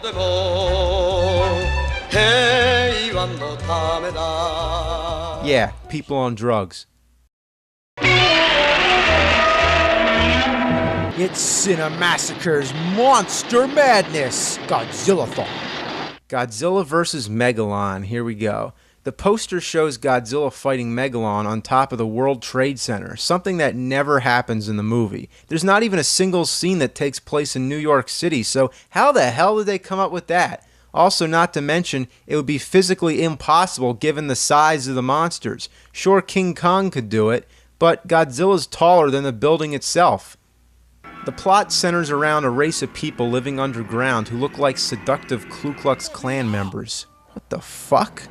Yeah, people on drugs. It's Cinemassacre's Monster Madness, Godzillathon. Godzilla vs. Megalon, here we go. The poster shows Godzilla fighting Megalon on top of the World Trade Center, something that never happens in the movie. There's not even a single scene that takes place in New York City, so how the hell did they come up with that? Also, not to mention, it would be physically impossible given the size of the monsters. Sure, King Kong could do it, but Godzilla's taller than the building itself. The plot centers around a race of people living underground who look like seductive Ku Klux Klan members. What the fuck?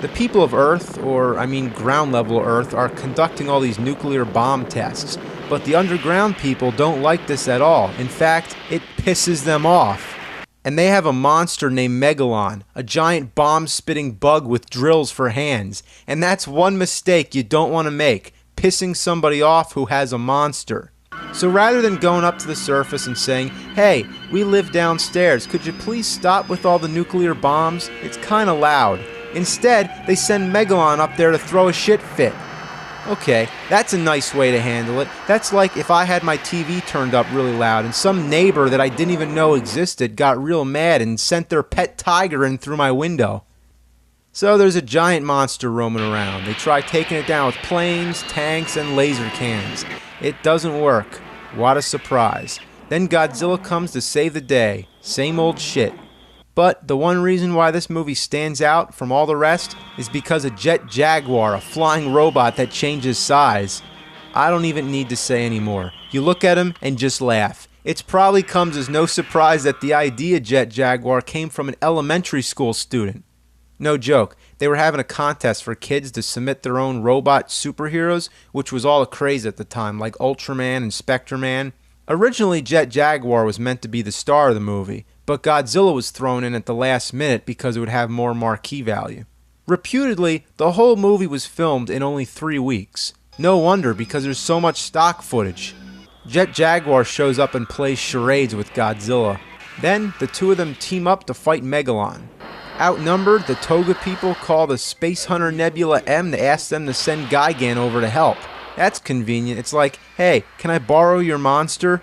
The people of Earth, ground level Earth, are conducting all these nuclear bomb tests, but the underground people don't like this at all. In fact, it pisses them off. And they have a monster named Megalon, a giant bomb-spitting bug with drills for hands. And that's one mistake you don't want to make, pissing somebody off who has a monster. So rather than going up to the surface and saying, hey, we live downstairs, could you please stop with all the nuclear bombs? It's kinda loud. Instead, they send Megalon up there to throw a shit fit. Okay, that's a nice way to handle it. That's like if I had my TV turned up really loud and some neighbor that I didn't even know existed got real mad and sent their pet tiger in through my window. So there's a giant monster roaming around. They try taking it down with planes, tanks, and laser cannons. It doesn't work. What a surprise. Then Godzilla comes to save the day. Same old shit. But the one reason why this movie stands out from all the rest is because of Jet Jaguar, a flying robot that changes size. I don't even need to say any more. You look at him and just laugh. It probably comes as no surprise that the idea Jet Jaguar came from an elementary school student. No joke, they were having a contest for kids to submit their own robot superheroes, which was all a craze at the time, like Ultraman and Spectre-Man. Originally, Jet Jaguar was meant to be the star of the movie, but Godzilla was thrown in at the last minute because it would have more marquee value. Reputedly, the whole movie was filmed in only 3 weeks. No wonder, because there's so much stock footage. Jet Jaguar shows up and plays charades with Godzilla. Then, the two of them team up to fight Megalon. Outnumbered, the Toga people call the Space Hunter Nebula M to ask them to send Gigan over to help. That's convenient. It's like, hey, can I borrow your monster?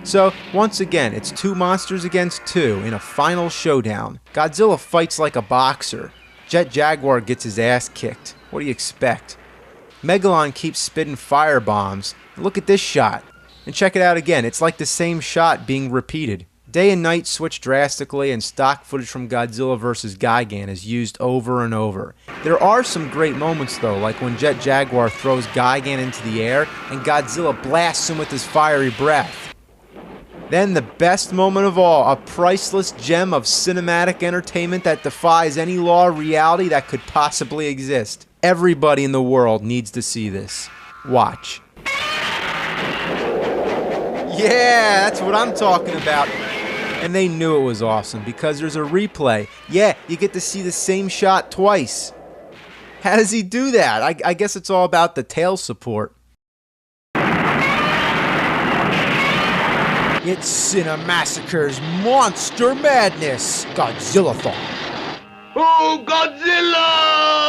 So, once again, it's 2 monsters against 2 in a final showdown. Godzilla fights like a boxer. Jet Jaguar gets his ass kicked. What do you expect? Megalon keeps spitting fire bombs. Look at this shot. And check it out again. It's like the same shot being repeated. Day and night switch drastically, and stock footage from Godzilla vs. Gigan is used over and over. There are some great moments though, like when Jet Jaguar throws Gigan into the air and Godzilla blasts him with his fiery breath. Then the best moment of all, a priceless gem of cinematic entertainment that defies any law of reality that could possibly exist. Everybody in the world needs to see this. Watch. Yeah, that's what I'm talking about. And they knew it was awesome because there's a replay. Yeah, you get to see the same shot twice. How does he do that? I guess it's all about the tail support. It's Cinemassacre's Monster Madness, Godzillathon. Oh, Godzilla!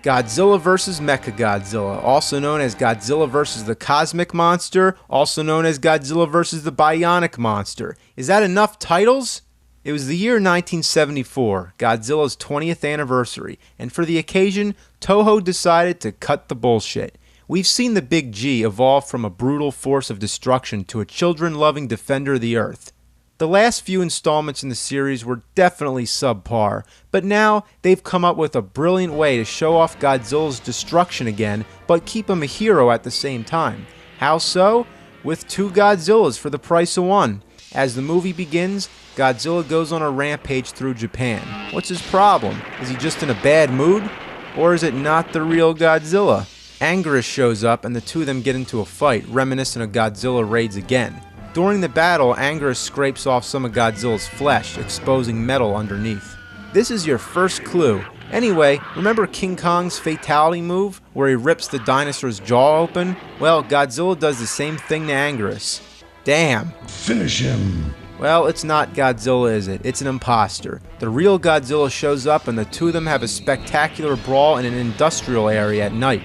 Godzilla vs. Mechagodzilla, also known as Godzilla vs. the Cosmic Monster, also known as Godzilla vs. the Bionic Monster. Is that enough titles? It was the year 1974, Godzilla's 20th anniversary, and for the occasion, Toho decided to cut the bullshit. We've seen the Big G evolve from a brutal force of destruction to a children-loving defender of the Earth. The last few installments in the series were definitely subpar, but now they've come up with a brilliant way to show off Godzilla's destruction again, but keep him a hero at the same time. How so? With 2 Godzillas for the price of 1. As the movie begins, Godzilla goes on a rampage through Japan. What's his problem? Is he just in a bad mood? Or is it not the real Godzilla? Anguirus shows up and the two of them get into a fight, reminiscent of Godzilla raids again. During the battle, Anguirus scrapes off some of Godzilla's flesh, exposing metal underneath. This is your first clue. Anyway, remember King Kong's fatality move, where he rips the dinosaur's jaw open? Well, Godzilla does the same thing to Anguirus. Damn. Finish him. Well, it's not Godzilla, is it? It's an imposter. The real Godzilla shows up and the two of them have a spectacular brawl in an industrial area at night.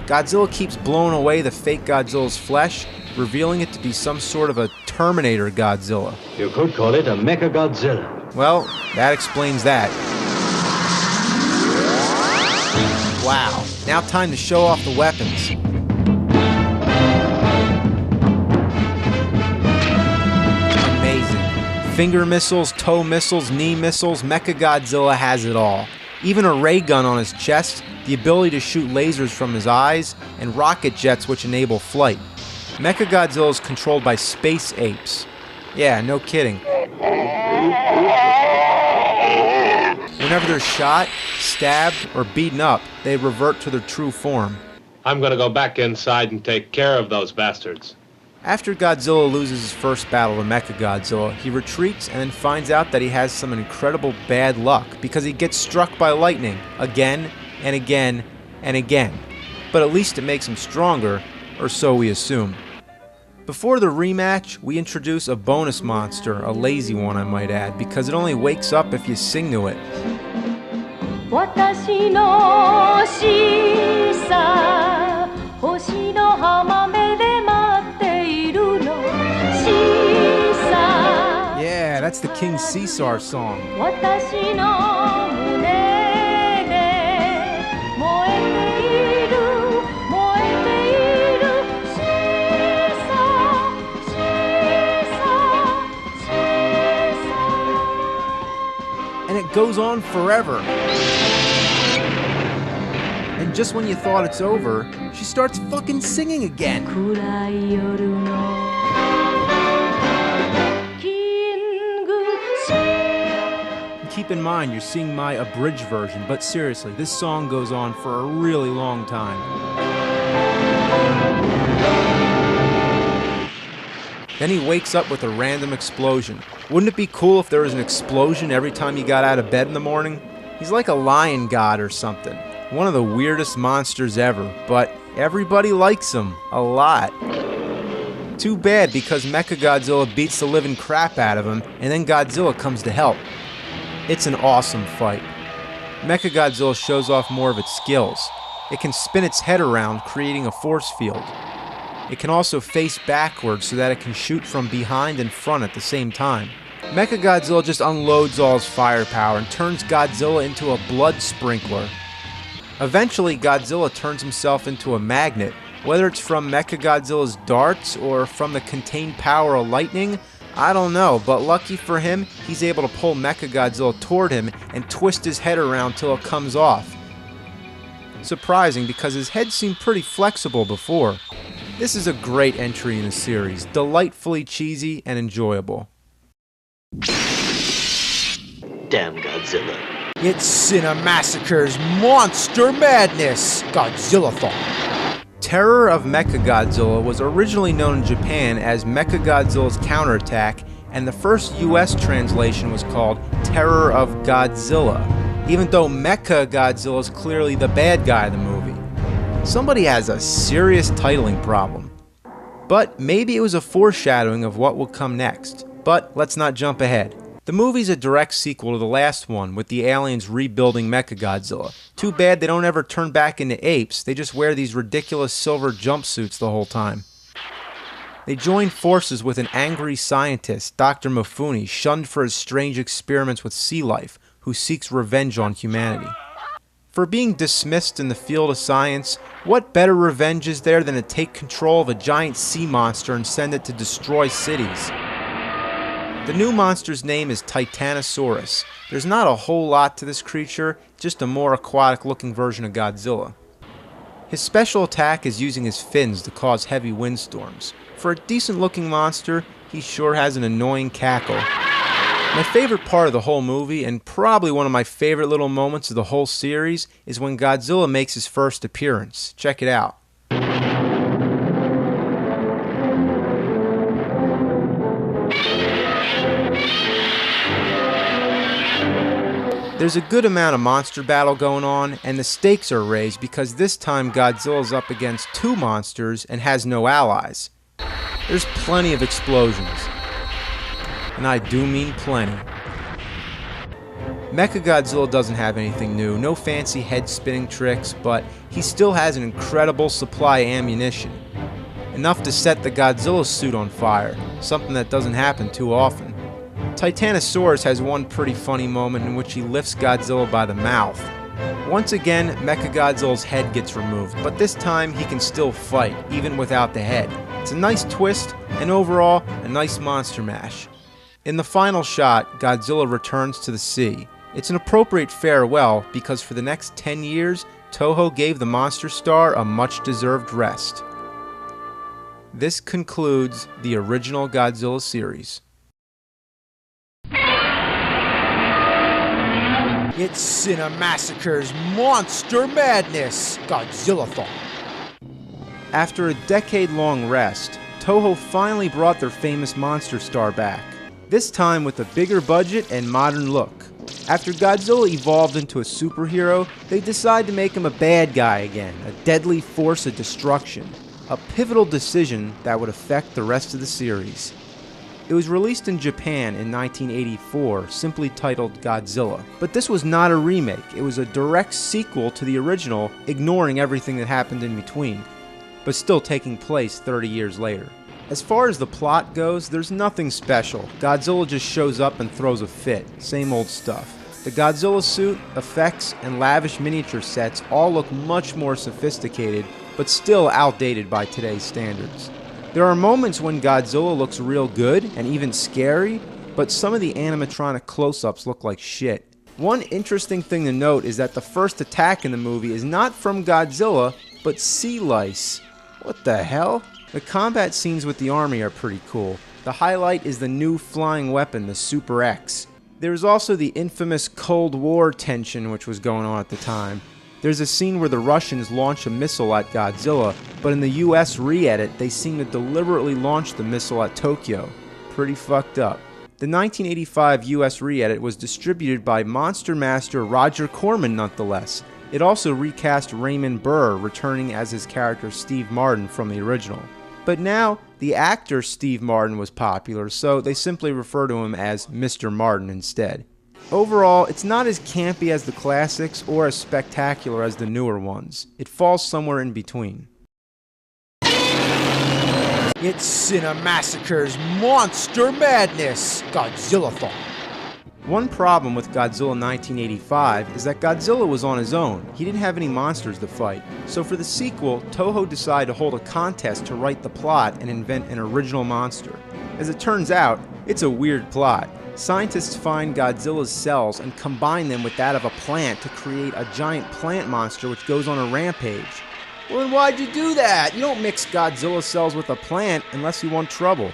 Godzilla keeps blowing away the fake Godzilla's flesh, revealing it to be some sort of a Terminator Godzilla. You could call it a Mechagodzilla. Well, that explains that. Wow, now time to show off the weapons. Amazing. Finger missiles, toe missiles, knee missiles, Mechagodzilla has it all. Even a ray gun on his chest, the ability to shoot lasers from his eyes, and rocket jets which enable flight. Mechagodzilla is controlled by space apes. Yeah, no kidding. Whenever they're shot, stabbed, or beaten up, they revert to their true form. I'm gonna go back inside and take care of those bastards. After Godzilla loses his first battle to Mechagodzilla, he retreats and then finds out that he has some incredible bad luck because he gets struck by lightning again and again and again. But at least it makes him stronger, or so we assume. Before the rematch, we introduce a bonus monster, a lazy one I might add, because it only wakes up if you sing to it. 私の小さ King Caesar song. 私の胸で燃えている燃えているシーサーシーサーシーサー And it goes on forever. And just when you thought it's over, she starts fucking singing again. 暗い夜のKeep in mind, you're seeing my abridged version, but seriously, this song goes on for a really long time. Then he wakes up with a random explosion. Wouldn't it be cool if there was an explosion every time he got out of bed in the morning? He's like a lion god or something. One of the weirdest monsters ever, but everybody likes him a lot. Too bad, because Mechagodzilla beats the living crap out of him, and then Godzilla comes to help. It's an awesome fight. Mechagodzilla shows off more of its skills. It can spin its head around, creating a force field. It can also face backwards so that it can shoot from behind and front at the same time. Mechagodzilla just unloads all his firepower and turns Godzilla into a blood sprinkler. Eventually, Godzilla turns himself into a magnet. Whether it's from Mechagodzilla's darts or from the contained power of lightning, I don't know, but lucky for him, he's able to pull Mechagodzilla toward him and twist his head around till it comes off. Surprising, because his head seemed pretty flexible before. This is a great entry in the series, delightfully cheesy and enjoyable. Damn Godzilla. It's Cinemassacre's Monster Madness, Godzillathon. Terror of Mechagodzilla was originally known in Japan as Mechagodzilla's Counterattack, and the first US translation was called Terror of Godzilla, even though Mechagodzilla is clearly the bad guy of the movie. Somebody has a serious titling problem. But maybe it was a foreshadowing of what will come next. But let's not jump ahead. The movie's a direct sequel to the last one, with the aliens rebuilding Mechagodzilla. Too bad they don't ever turn back into apes, they just wear these ridiculous silver jumpsuits the whole time. They join forces with an angry scientist, Dr. Mifune, shunned for his strange experiments with sea life, who seeks revenge on humanity. For being dismissed in the field of science, what better revenge is there than to take control of a giant sea monster and send it to destroy cities? The new monster's name is Titanosaurus. There's not a whole lot to this creature, just a more aquatic looking version of Godzilla. His special attack is using his fins to cause heavy windstorms. For a decent looking monster, he sure has an annoying cackle. My favorite part of the whole movie, and probably one of my favorite little moments of the whole series, is when Godzilla makes his first appearance. Check it out. There's a good amount of monster battle going on, and the stakes are raised because this time Godzilla's up against two monsters and has no allies. There's plenty of explosions. And I do mean plenty. Mechagodzilla doesn't have anything new, no fancy head-spinning tricks, but he still has an incredible supply of ammunition. Enough to set the Godzilla suit on fire, something that doesn't happen too often. Titanosaurus has one pretty funny moment in which he lifts Godzilla by the mouth. Once again, Mechagodzilla's head gets removed, but this time he can still fight, even without the head. It's a nice twist, and overall, a nice monster mash. In the final shot, Godzilla returns to the sea. It's an appropriate farewell because for the next 10 years, Toho gave the monster star a much-deserved rest. This concludes the original Godzilla series. It's Cinemassacre's Monster Madness, Godzillathon. After a decade-long rest, Toho finally brought their famous monster star back. This time with a bigger budget and modern look. After Godzilla evolved into a superhero, they decided to make him a bad guy again, a deadly force of destruction. A pivotal decision that would affect the rest of the series. It was released in Japan in 1984, simply titled Godzilla. But this was not a remake, it was a direct sequel to the original, ignoring everything that happened in between, but still taking place 30 years later. As far as the plot goes, there's nothing special. Godzilla just shows up and throws a fit. Same old stuff. The Godzilla suit, effects, and lavish miniature sets all look much more sophisticated, but still outdated by today's standards. There are moments when Godzilla looks real good and even scary, but some of the animatronic close-ups look like shit. One interesting thing to note is that the first attack in the movie is not from Godzilla, but sea lice. What the hell? The combat scenes with the army are pretty cool. The highlight is the new flying weapon, the Super X. There is also the infamous Cold War tension which was going on at the time. There's a scene where the Russians launch a missile at Godzilla, but in the US re-edit, they seem to deliberately launch the missile at Tokyo. Pretty fucked up. The 1985 US re-edit was distributed by Monster Master Roger Corman nonetheless. It also recast Raymond Burr, returning as his character Steve Martin from the original. But now, the actor Steve Martin was popular, so they simply refer to him as Mr. Martin instead. Overall, it's not as campy as the classics or as spectacular as the newer ones. It falls somewhere in between. It's Cinemassacre's Monster Madness, Godzillathon. One problem with Godzilla 1985 is that Godzilla was on his own. He didn't have any monsters to fight. So for the sequel, Toho decided to hold a contest to write the plot and invent an original monster. As it turns out, it's a weird plot. Scientists find Godzilla's cells and combine them with that of a plant to create a giant plant monster which goes on a rampage. Well, then why'd you do that? You don't mix Godzilla cells with a plant unless you want trouble.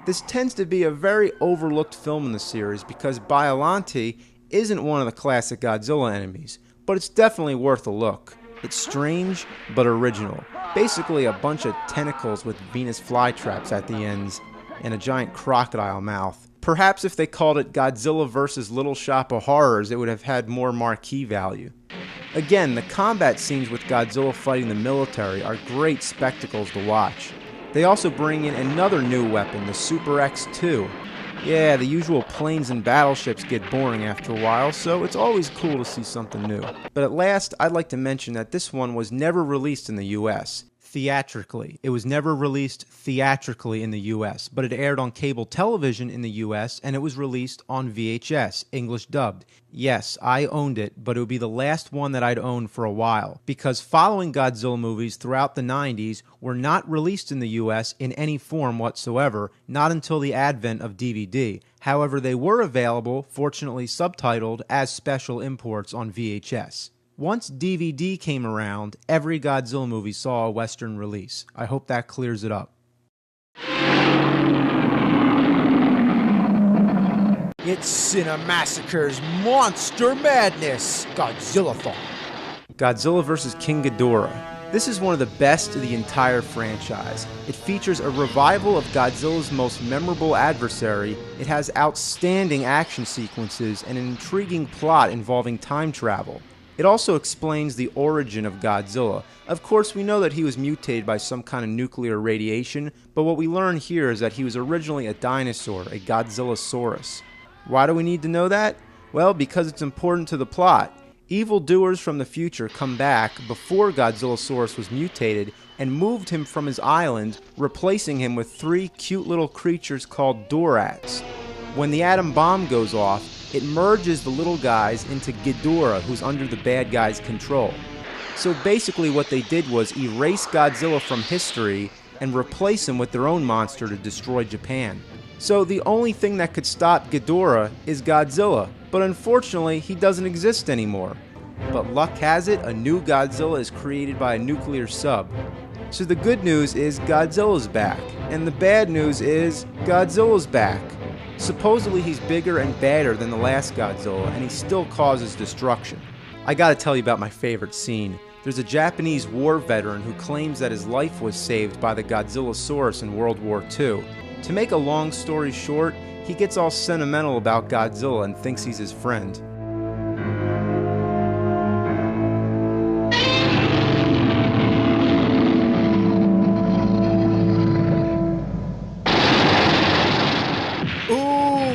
This tends to be a very overlooked film in the series because Biollante isn't one of the classic Godzilla enemies, but it's definitely worth a look. It's strange, but original. Basically a bunch of tentacles with Venus flytraps at the ends and a giant crocodile mouth. Perhaps if they called it Godzilla vs. Little Shop of Horrors, it would have had more marquee value. Again, the combat scenes with Godzilla fighting the military are great spectacles to watch. They also bring in another new weapon, the Super X2. Yeah, the usual planes and battleships get boring after a while, so it's always cool to see something new. But at last, I'd like to mention that this one was never released in the US. Theatrically. It was never released theatrically in the US, but it aired on cable television in the US, and it was released on VHS, English dubbed. Yes, I owned it, but it would be the last one that I'd owned for a while, because following Godzilla movies throughout the 90s were not released in the US in any form whatsoever, not until the advent of DVD. However, they were available, fortunately subtitled, as special imports on VHS. Once DVD came around, every Godzilla movie saw a Western release. I hope that clears it up. It's Cinemassacre's Monster Madness, Godzillathon. Godzilla vs. King Ghidorah. This is one of the best of the entire franchise. It features a revival of Godzilla's most memorable adversary. It has outstanding action sequences and an intriguing plot involving time travel. It also explains the origin of Godzilla. Of course, we know that he was mutated by some kind of nuclear radiation, but what we learn here is that he was originally a dinosaur, a Godzillasaurus. Why do we need to know that? Well, because it's important to the plot. Evildoers from the future come back before Godzillasaurus was mutated and moved him from his island, replacing him with 3 cute little creatures called Dorats. When the atom bomb goes off, it merges the little guys into Ghidorah, who's under the bad guys' control. So basically what they did was erase Godzilla from history and replace him with their own monster to destroy Japan. So the only thing that could stop Ghidorah is Godzilla, but unfortunately he doesn't exist anymore. But luck has it, a new Godzilla is created by a nuclear sub. So the good news is Godzilla's back, and the bad news is Godzilla's back. Supposedly he's bigger and badder than the last Godzilla, and he still causes destruction. I gotta tell you about my favorite scene. There's a Japanese war veteran who claims that his life was saved by the Godzillasaurus in World War II. To make a long story short, he gets all sentimental about Godzilla and thinks he's his friend.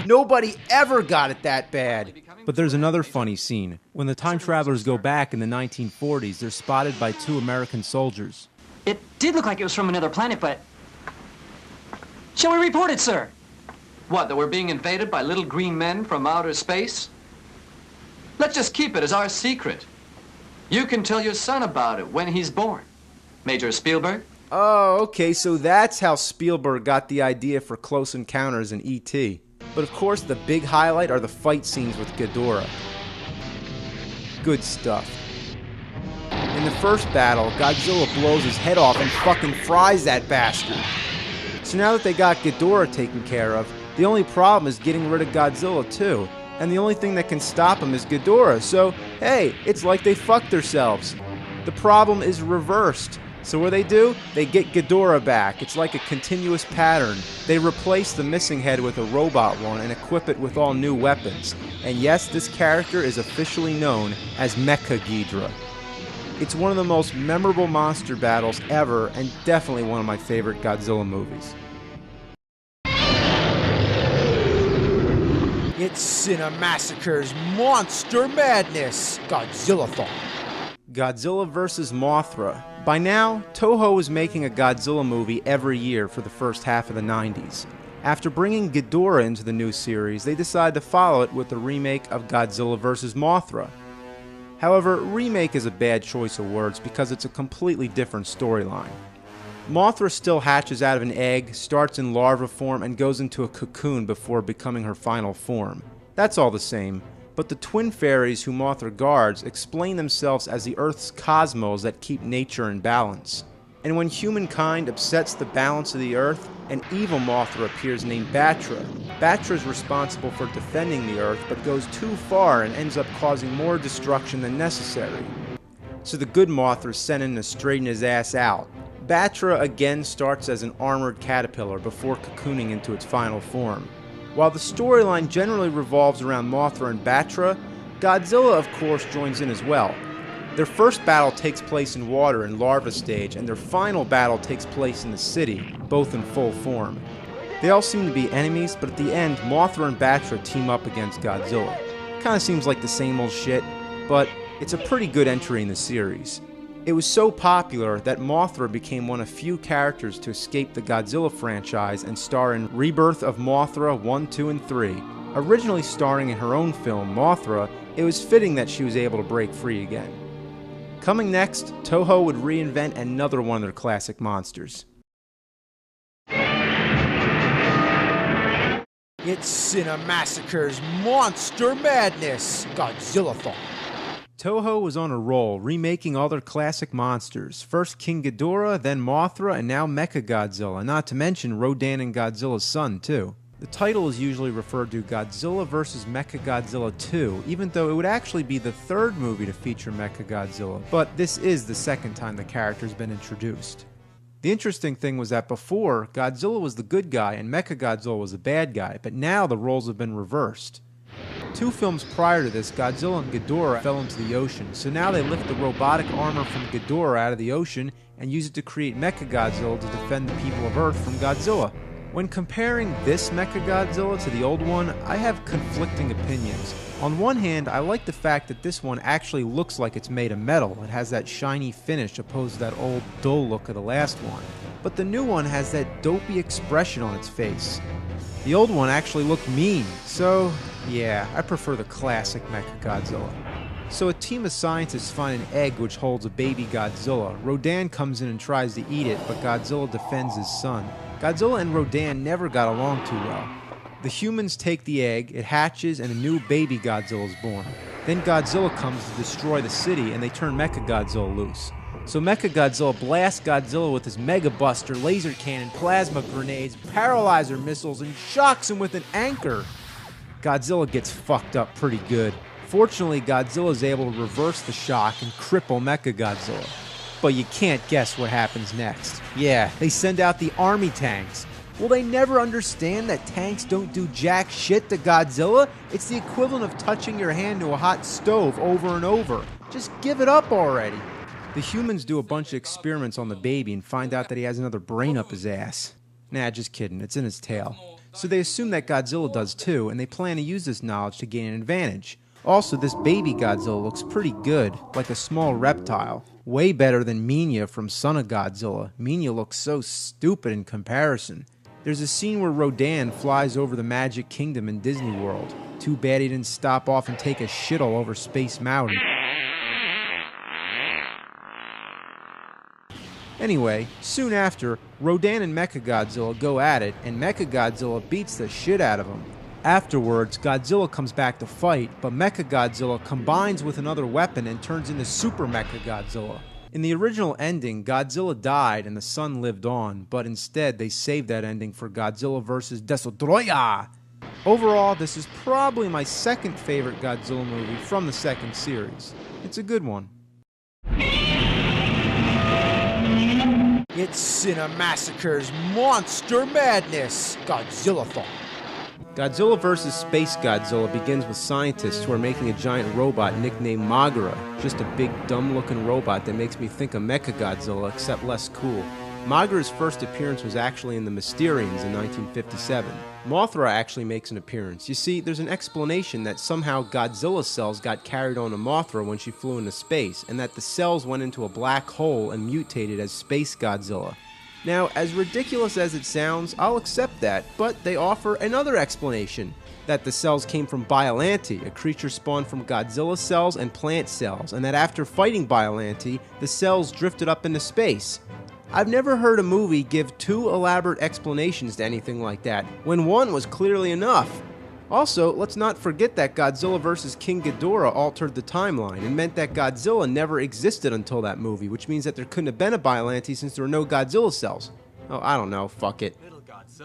Nobody ever got it that bad. But there's another funny scene. When the time travelers go back in the 1940s, they're spotted by 2 American soldiers. It did look like it was from another planet, but Shall we report it, sir? What, that we're being invaded by little green men from outer space? Let's just keep it as our secret. You can tell your son about it when he's born. Major Spielberg? Oh, okay, so that's how Spielberg got the idea for Close Encounters in E.T. But of course, the big highlight are the fight scenes with Ghidorah. Good stuff. In the first battle, Godzilla blows his head off and fucking fries that bastard. So now that they got Ghidorah taken care of, the only problem is getting rid of Godzilla too. And the only thing that can stop him is Ghidorah, so hey, it's like they fucked themselves. The problem is reversed. So what do? They get Ghidorah back. It's like a continuous pattern. They replace the missing head with a robot one and equip it with all new weapons. And yes, this character is officially known as Mecha Ghidorah. It's one of the most memorable monster battles ever, and definitely one of my favorite Godzilla movies. It's Cinemassacre's Monster Madness, Godzillathon. Godzilla vs. Mothra. By now, Toho was making a Godzilla movie every year for the first half of the 90s. After bringing Ghidorah into the new series, they decided to follow it with a remake of Godzilla vs. Mothra. However, remake is a bad choice of words because it's a completely different storyline. Mothra still hatches out of an egg, starts in larva form, and goes into a cocoon before becoming her final form. That's all the same, but the twin fairies who Mothra guards explain themselves as the Earth's cosmos that keep nature in balance. And when humankind upsets the balance of the Earth, an evil Mothra appears named Batra. Batra is responsible for defending the Earth, but goes too far and ends up causing more destruction than necessary. So the good Mothra is sent in to straighten his ass out. Batra again starts as an armored caterpillar before cocooning into its final form. While the storyline generally revolves around Mothra and Batra, Godzilla of course joins in as well. Their first battle takes place in water in larva stage, and their final battle takes place in the city, both in full form. They all seem to be enemies, but at the end, Mothra and Batra team up against Godzilla. Kinda seems like the same old shit, but it's a pretty good entry in the series. It was so popular that Mothra became one of few characters to escape the Godzilla franchise and star in Rebirth of Mothra 1, 2, and 3. Originally starring in her own film, Mothra, it was fitting that she was able to break free again. Coming next, Toho would reinvent another one of their classic monsters. It's Cinemassacre's Monster Madness, Godzillathon. Toho was on a roll, remaking all their classic monsters. First King Ghidorah, then Mothra, and now Mechagodzilla, not to mention Rodan and Godzilla's son, too. The title is usually referred to Godzilla vs. Mechagodzilla 2, even though it would actually be the third movie to feature Mechagodzilla, but this is the second time the character's been introduced. The interesting thing was that before, Godzilla was the good guy and Mechagodzilla was the bad guy, but now the roles have been reversed. 2 films prior to this, Godzilla and Ghidorah fell into the ocean, so now they lift the robotic armor from Ghidorah out of the ocean and use it to create Mechagodzilla to defend the people of Earth from Godzilla. When comparing this Mechagodzilla to the old one, I have conflicting opinions. On one hand, I like the fact that this one actually looks like it's made of metal. It has that shiny finish opposed to that old dull look of the last one. But the new one has that dopey expression on its face. The old one actually looked mean, so yeah, I prefer the classic Mechagodzilla. So a team of scientists find an egg which holds a baby Godzilla. Rodan comes in and tries to eat it, but Godzilla defends his son. Godzilla and Rodan never got along too well. The humans take the egg, it hatches, and a new baby Godzilla is born. Then Godzilla comes to destroy the city, and they turn Mechagodzilla loose. So Mechagodzilla blasts Godzilla with his Mega Buster, laser cannon, plasma grenades, paralyzer missiles, and shocks him with an anchor. Godzilla gets fucked up pretty good. Fortunately, Godzilla is able to reverse the shock and cripple Mechagodzilla. But you can't guess what happens next. Yeah, they send out the army tanks. Will they never understand that tanks don't do jack shit to Godzilla? It's the equivalent of touching your hand to a hot stove over and over. Just give it up already. The humans do a bunch of experiments on the baby and find out that he has another brain up his ass. Nah, just kidding, it's in his tail. So they assume that Godzilla does too, and they plan to use this knowledge to gain an advantage. Also, this baby Godzilla looks pretty good, like a small reptile. Way better than Minya from Son of Godzilla. Minya looks so stupid in comparison. There's a scene where Rodan flies over the Magic Kingdom in Disney World. Too bad he didn't stop off and take a shit all over Space Mountain. Anyway, soon after, Rodan and Mechagodzilla go at it, and Mechagodzilla beats the shit out of him. Afterwards, Godzilla comes back to fight, but Mechagodzilla combines with another weapon and turns into Super Mechagodzilla. In the original ending, Godzilla died and the sun lived on, but instead they saved that ending for Godzilla vs. Destroyer! Overall, this is probably my second favorite Godzilla movie from the second series. It's a good one. It's Cinemassacre's Monster Madness, Godzillathon. Godzilla vs. Space Godzilla begins with scientists who are making a giant robot nicknamed Magura, just a big dumb-looking robot that makes me think of Mechagodzilla, except less cool. Magura's first appearance was actually in The Mysterians in 1957. Mothra actually makes an appearance. You see, there's an explanation that somehow Godzilla's cells got carried on to Mothra when she flew into space, and that the cells went into a black hole and mutated as Space Godzilla. Now, as ridiculous as it sounds, I'll accept that, but they offer another explanation, that the cells came from Biollante, a creature spawned from Godzilla cells and plant cells, and that after fighting Biollante, the cells drifted up into space. I've never heard a movie give two elaborate explanations to anything like that, when one was clearly enough. Also, let's not forget that Godzilla vs. King Ghidorah altered the timeline and meant that Godzilla never existed until that movie, which means that there couldn't have been a Biollante since there were no Godzilla cells. Oh, I don't know, fuck it.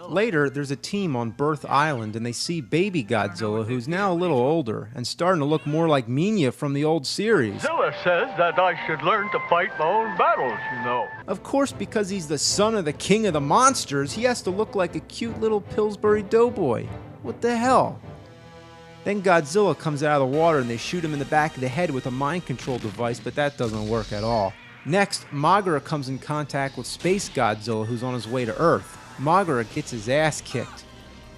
Later, there's a team on Birth Island and they see baby Godzilla, who's now a little older and starting to look more like Minya from the old series. Godzilla says that I should learn to fight my own battles, you know. Of course, because he's the son of the king of the monsters, he has to look like a cute little Pillsbury Doughboy. What the hell? Then Godzilla comes out of the water and they shoot him in the back of the head with a mind control device, but that doesn't work at all. Next, Magura comes in contact with Space Godzilla, who's on his way to Earth. Magura gets his ass kicked.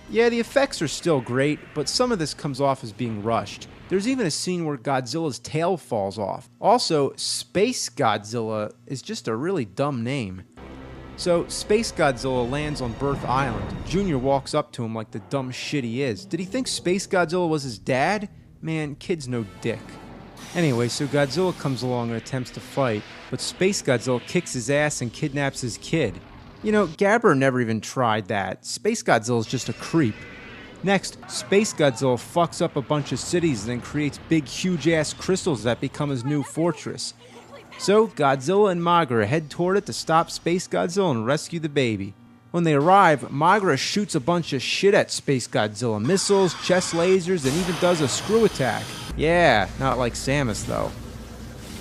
Yeah, the effects are still great, but some of this comes off as being rushed. There's even a scene where Godzilla's tail falls off. Also, Space Godzilla is just a really dumb name. So, Space Godzilla lands on Birth Island. Junior walks up to him like the dumb shit he is. Did he think Space Godzilla was his dad? Man, kid's no dick. Anyway, so Godzilla comes along and attempts to fight, but Space Godzilla kicks his ass and kidnaps his kid. You know, Gabber never even tried that. Space Godzilla's just a creep. Next, Space Godzilla fucks up a bunch of cities and then creates big, huge-ass crystals that become his new fortress. So, Godzilla and Magura head toward it to stop Space Godzilla and rescue the baby. When they arrive, Magura shoots a bunch of shit at Space Godzilla. Missiles, chest lasers, and even does a screw attack. Yeah, not like Samus, though.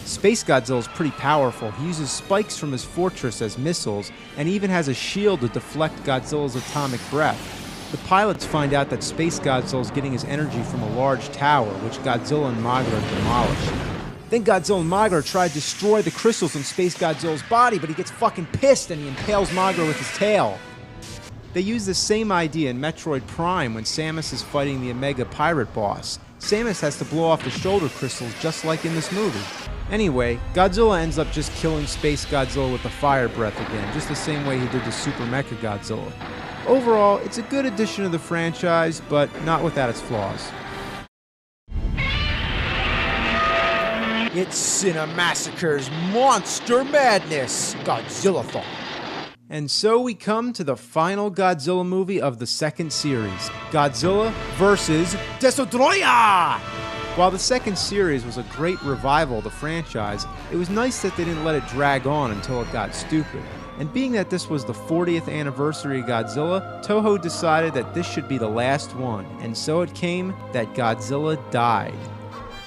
Space Godzilla is pretty powerful. He uses spikes from his fortress as missiles, and even has a shield to deflect Godzilla's atomic breath. The pilots find out that Space Godzilla is getting his energy from a large tower, which Godzilla and Magura demolish. Then Godzilla and Magura try to destroy the crystals in Space Godzilla's body, but he gets fucking pissed and he impales Magura with his tail. They use the same idea in Metroid Prime when Samus is fighting the Omega Pirate boss. Samus has to blow off the shoulder crystals just like in this movie. Anyway, Godzilla ends up just killing Space Godzilla with the fire breath again, just the same way he did to Super Mechagodzilla. Overall, it's a good addition to the franchise, but not without its flaws. It's Cinemassacre's Monster Madness, Godzillathon. And so we come to the final Godzilla movie of the second series, Godzilla vs. Destroyer! While the second series was a great revival of the franchise, it was nice that they didn't let it drag on until it got stupid. And being that this was the 40th anniversary of Godzilla, Toho decided that this should be the last one, and so it came that Godzilla died.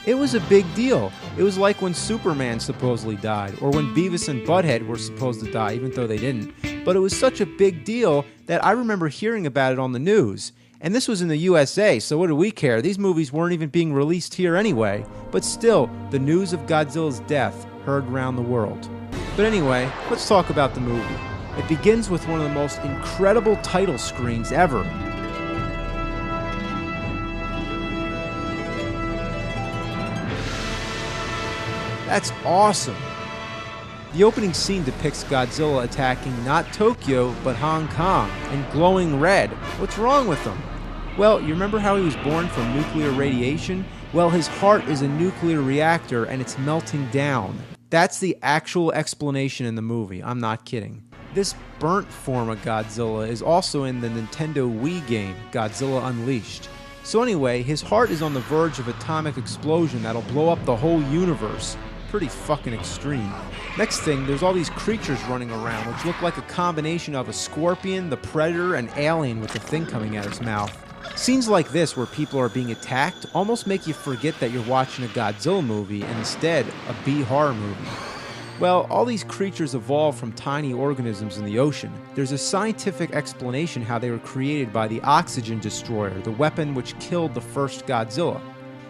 It was a big deal. It was like when Superman supposedly died, or when Beavis and Butthead were supposed to die, even though they didn't. But it was such a big deal that I remember hearing about it on the news. And this was in the USA, so what do we care? These movies weren't even being released here anyway. But still, the news of Godzilla's death heard around the world. But anyway, let's talk about the movie. It begins with one of the most incredible title screens ever. That's awesome. The opening scene depicts Godzilla attacking not Tokyo, but Hong Kong, and glowing red. What's wrong with him? Well, you remember how he was born from nuclear radiation? Well, his heart is a nuclear reactor and it's melting down. That's the actual explanation in the movie, I'm not kidding. This burnt form of Godzilla is also in the Nintendo Wii game, Godzilla Unleashed. So anyway, his heart is on the verge of atomic explosion that'll blow up the whole universe. Pretty fucking extreme. Next thing, there's all these creatures running around which look like a combination of a scorpion, the predator, and alien with the thing coming out of his mouth. Scenes like this where people are being attacked almost make you forget that you're watching a Godzilla movie and instead a B-horror movie. Well, all these creatures evolved from tiny organisms in the ocean. There's a scientific explanation how they were created by the oxygen destroyer, the weapon which killed the first Godzilla.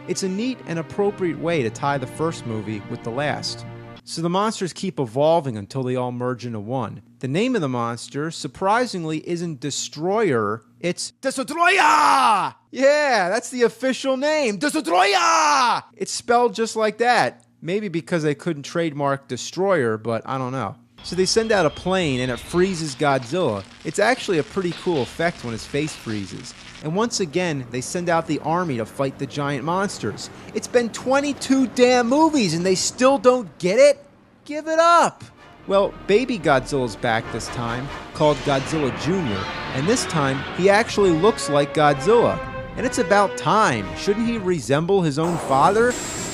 It's a neat and appropriate way to tie the first movie with the last. So the monsters keep evolving until they all merge into one. The name of the monster, surprisingly, isn't Destroyer, it's Destroyer! Yeah, that's the official name, Destroyer! It's spelled just like that. Maybe because they couldn't trademark Destroyer, but I don't know. So they send out a plane and it freezes Godzilla. It's actually a pretty cool effect when his face freezes. And once again, they send out the army to fight the giant monsters. It's been 22 damn movies and they still don't get it? Give it up! Well, baby Godzilla's back this time, called Godzilla Jr., and this time he actually looks like Godzilla. And it's about time. Shouldn't he resemble his own father?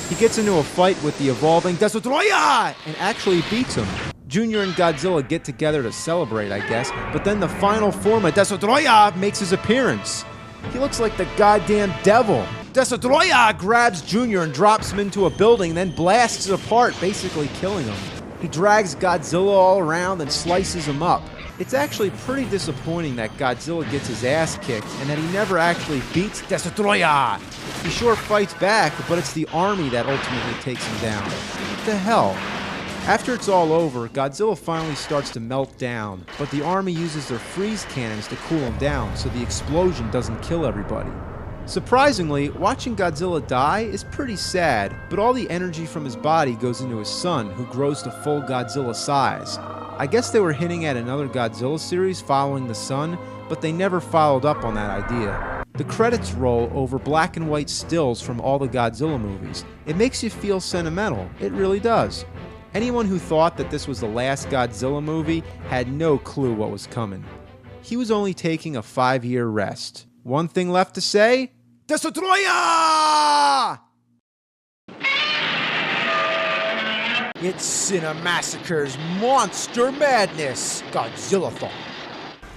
He gets into a fight with the evolving Destroyer and actually beats him. Junior and Godzilla get together to celebrate, I guess, but then the final form of Destroyer makes his appearance. He looks like the goddamn devil. Destroyer grabs Junior and drops him into a building, then blasts it apart, basically killing him. He drags Godzilla all around and slices him up. It's actually pretty disappointing that Godzilla gets his ass kicked and that he never actually beats Destroyer. He sure fights back, but it's the army that ultimately takes him down. What the hell? After it's all over, Godzilla finally starts to melt down, but the army uses their freeze cannons to cool him down so the explosion doesn't kill everybody. Surprisingly, watching Godzilla die is pretty sad, but all the energy from his body goes into his son, who grows to full Godzilla size. I guess they were hinting at another Godzilla series following the son, but they never followed up on that idea. The credits roll over black and white stills from all the Godzilla movies. It makes you feel sentimental, it really does. Anyone who thought that this was the last Godzilla movie had no clue what was coming. He was only taking a 5-year rest. One thing left to say, Destroyer! It's Cinemassacre's Monster Madness, Godzillathon.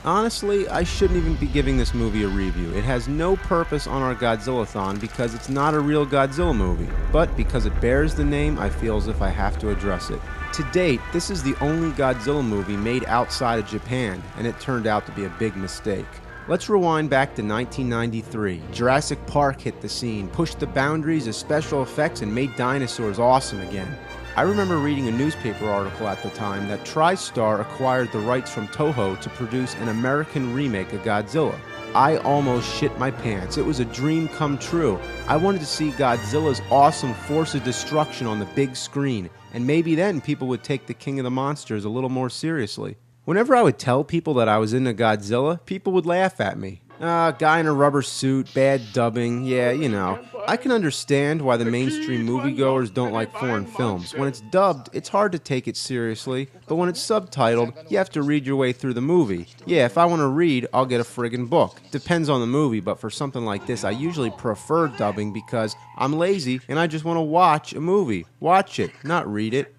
Honestly, I shouldn't even be giving this movie a review. It has no purpose on our Godzillathon because it's not a real Godzilla movie. But because it bears the name, I feel as if I have to address it. To date, this is the only Godzilla movie made outside of Japan, and it turned out to be a big mistake. Let's rewind back to 1993. Jurassic Park hit the scene, pushed the boundaries of special effects, and made dinosaurs awesome again. I remember reading a newspaper article at the time that TriStar acquired the rights from Toho to produce an American remake of Godzilla. I almost shit my pants. It was a dream come true. I wanted to see Godzilla's awesome force of destruction on the big screen, and maybe then people would take the King of the Monsters a little more seriously. Whenever I would tell people that I was into Godzilla, people would laugh at me. Guy in a rubber suit, bad dubbing, yeah, you know. I can understand why the mainstream moviegoers don't like foreign films. When it's dubbed, it's hard to take it seriously, but when it's subtitled, you have to read your way through the movie. Yeah, if I want to read, I'll get a friggin' book. Depends on the movie, but for something like this, I usually prefer dubbing because I'm lazy and I just want to watch a movie. Watch it, not read it.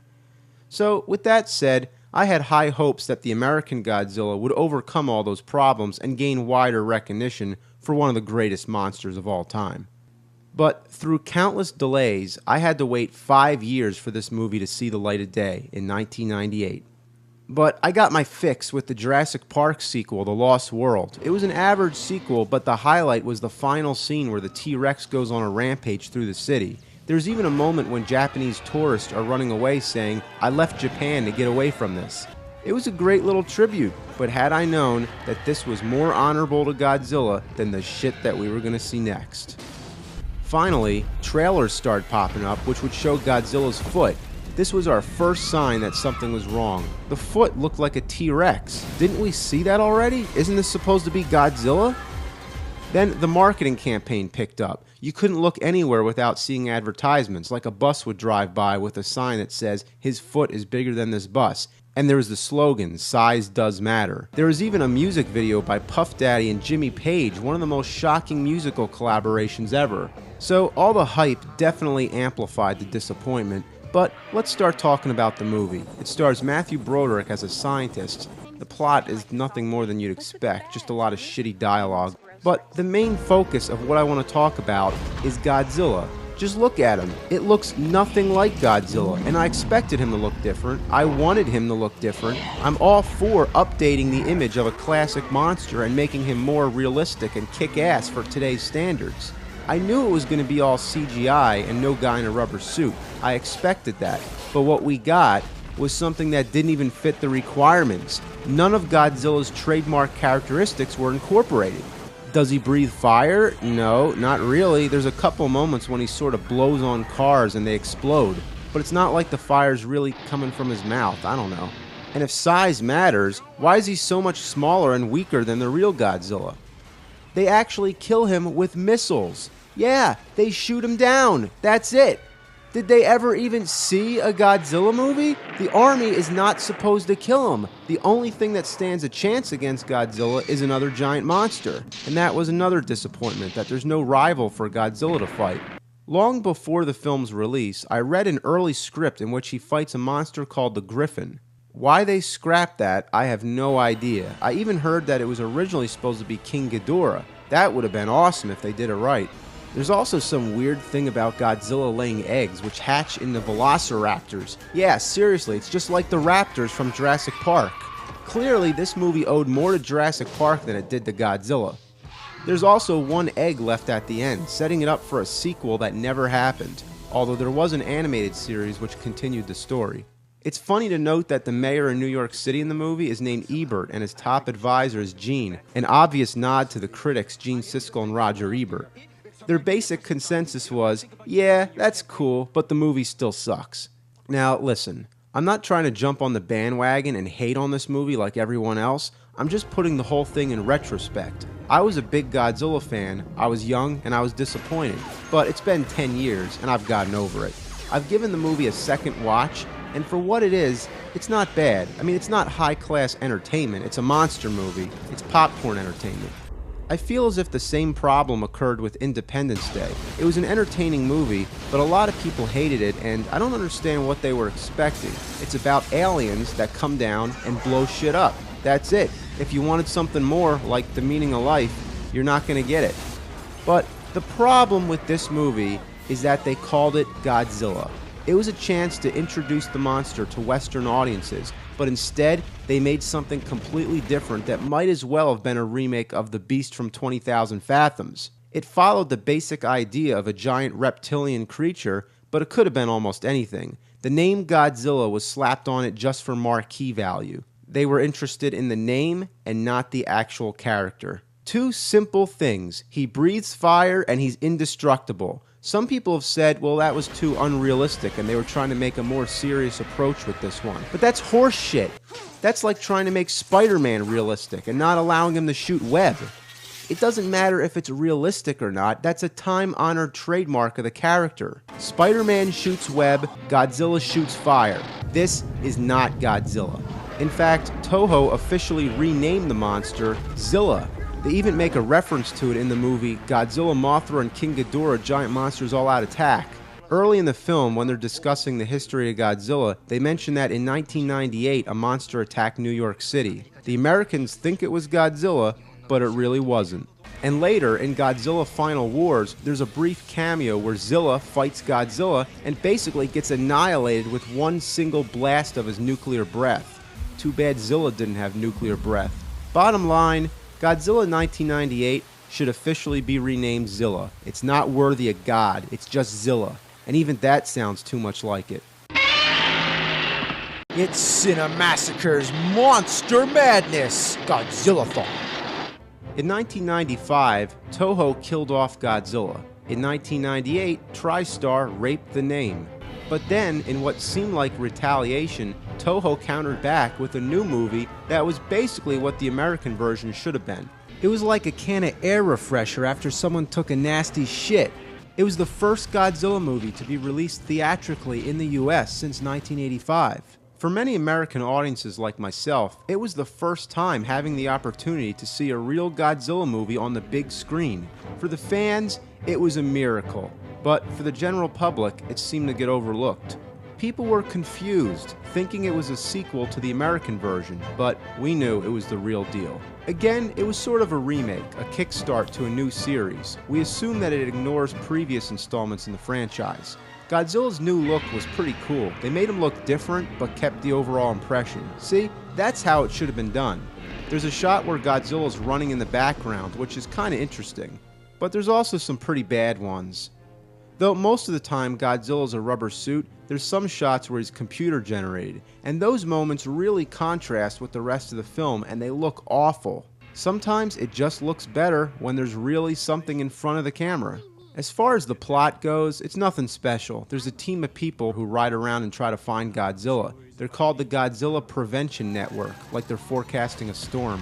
So, with that said, I had high hopes that the American Godzilla would overcome all those problems and gain wider recognition for one of the greatest monsters of all time. But through countless delays, I had to wait 5 years for this movie to see the light of day in 1998. But I got my fix with the Jurassic Park sequel, The Lost World. It was an average sequel, but the highlight was the final scene where the T-Rex goes on a rampage through the city. There's even a moment when Japanese tourists are running away saying, "I left Japan to get away from this." It was a great little tribute, but had I known that this was more honorable to Godzilla than the shit that we were going to see next. Finally, trailers started popping up which would show Godzilla's foot. This was our first sign that something was wrong. The foot looked like a T-Rex. Didn't we see that already? Isn't this supposed to be Godzilla? Then the marketing campaign picked up. You couldn't look anywhere without seeing advertisements, like a bus would drive by with a sign that says, "His foot is bigger than this bus." And there was the slogan, "Size does matter." There was even a music video by Puff Daddy and Jimmy Page, one of the most shocking musical collaborations ever. So all the hype definitely amplified the disappointment. But let's start talking about the movie. It stars Matthew Broderick as a scientist. The plot is nothing more than you'd expect, just a lot of shitty dialogue. But the main focus of what I want to talk about is Godzilla. Just look at him. It looks nothing like Godzilla, and I expected him to look different. I wanted him to look different. I'm all for updating the image of a classic monster and making him more realistic and kick-ass for today's standards. I knew it was going to be all CGI and no guy in a rubber suit. I expected that. But what we got was something that didn't even fit the requirements. None of Godzilla's trademark characteristics were incorporated. Does he breathe fire? No, not really. There's a couple moments when he sort of blows on cars and they explode. But it's not like the fire's really coming from his mouth. I don't know. And if size matters, why is he so much smaller and weaker than the real Godzilla? They actually kill him with missiles. Yeah, they shoot him down. That's it. Did they ever even see a Godzilla movie? The army is not supposed to kill him. The only thing that stands a chance against Godzilla is another giant monster. And that was another disappointment, that there's no rival for Godzilla to fight. Long before the film's release, I read an early script in which he fights a monster called the Griffin. Why they scrapped that, I have no idea. I even heard that it was originally supposed to be King Ghidorah. That would have been awesome if they did it right. There's also some weird thing about Godzilla laying eggs, which hatch into velociraptors. Yeah, seriously, it's just like the raptors from Jurassic Park. Clearly, this movie owed more to Jurassic Park than it did to Godzilla. There's also one egg left at the end, setting it up for a sequel that never happened, although there was an animated series which continued the story. It's funny to note that the mayor in New York City in the movie is named Ebert and his top advisor is Gene, an obvious nod to the critics Gene Siskel and Roger Ebert. Their basic consensus was, yeah, that's cool, but the movie still sucks. Now, listen, I'm not trying to jump on the bandwagon and hate on this movie like everyone else. I'm just putting the whole thing in retrospect. I was a big Godzilla fan, I was young, and I was disappointed. But it's been 10 years, and I've gotten over it. I've given the movie a second watch, and for what it is, it's not bad. I mean, it's not high-class entertainment. It's a monster movie. It's popcorn entertainment. I feel as if the same problem occurred with Independence Day. It was an entertaining movie, but a lot of people hated it, and I don't understand what they were expecting. It's about aliens that come down and blow shit up. That's it. If you wanted something more, like the meaning of life, you're not going to get it. But the problem with this movie is that they called it Godzilla. It was a chance to introduce the monster to Western audiences, but instead, they made something completely different that might as well have been a remake of The Beast from 20,000 Fathoms. It followed the basic idea of a giant reptilian creature, but it could have been almost anything. The name Godzilla was slapped on it just for marquee value. They were interested in the name and not the actual character. Two simple things. He breathes fire and he's indestructible. Some people have said, well, that was too unrealistic and they were trying to make a more serious approach with this one. But that's horse shit. That's like trying to make Spider-Man realistic and not allowing him to shoot web. It doesn't matter if it's realistic or not, that's a time-honored trademark of the character. Spider-Man shoots web, Godzilla shoots fire. This is not Godzilla. In fact, Toho officially renamed the monster Zilla. They even make a reference to it in the movie Godzilla, Mothra, and King Ghidorah Giant Monsters All Out Attack. Early in the film, when they're discussing the history of Godzilla, they mention that in 1998 a monster attacked New York City. The Americans think it was Godzilla, but it really wasn't. And later, in Godzilla Final Wars, there's a brief cameo where Zilla fights Godzilla and basically gets annihilated with one single blast of his nuclear breath. Too bad Zilla didn't have nuclear breath. Bottom line, Godzilla 1998 should officially be renamed Zilla. It's not worthy of God, it's just Zilla. And even that sounds too much like it. It's Cinemassacre's Monster Madness Godzillathon. In 1995, Toho killed off Godzilla. In 1998, TriStar raped the name. But then, in what seemed like retaliation, Toho countered back with a new movie that was basically what the American version should have been. It was like a can of air refresher after someone took a nasty shit. It was the first Godzilla movie to be released theatrically in the US since 1985. For many American audiences like myself, it was the first time having the opportunity to see a real Godzilla movie on the big screen. For the fans, it was a miracle, but for the general public, it seemed to get overlooked. People were confused, thinking it was a sequel to the American version, but we knew it was the real deal. Again, it was sort of a remake, a kickstart to a new series. We assume that it ignores previous installments in the franchise. Godzilla's new look was pretty cool. They made him look different, but kept the overall impression. See, that's how it should have been done. There's a shot where Godzilla's running in the background, which is kinda interesting. But there's also some pretty bad ones. Though most of the time Godzilla's a rubber suit, there's some shots where he's computer generated, and those moments really contrast with the rest of the film and they look awful. Sometimes it just looks better when there's really something in front of the camera. As far as the plot goes, it's nothing special. There's a team of people who ride around and try to find Godzilla. They're called the Godzilla Prevention Network, like they're forecasting a storm.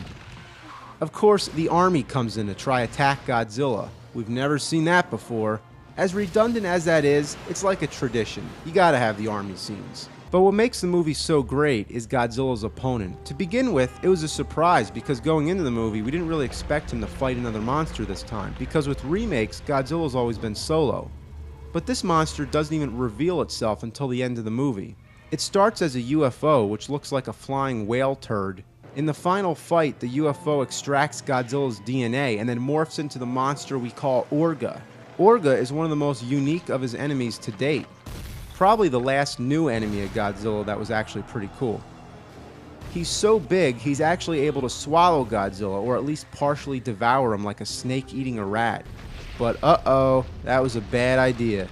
Of course, the army comes in to try attack Godzilla. We've never seen that before. As redundant as that is, it's like a tradition. You gotta have the army scenes. But what makes the movie so great is Godzilla's opponent. To begin with, it was a surprise because going into the movie, we didn't really expect him to fight another monster this time, because with remakes, Godzilla's always been solo. But this monster doesn't even reveal itself until the end of the movie. It starts as a UFO, which looks like a flying whale turd. In the final fight, the UFO extracts Godzilla's DNA and then morphs into the monster we call Orga. Orga is one of the most unique of his enemies to date. Probably the last new enemy of Godzilla that was actually pretty cool. He's so big, he's actually able to swallow Godzilla, or at least partially devour him like a snake eating a rat. But uh-oh, that was a bad idea.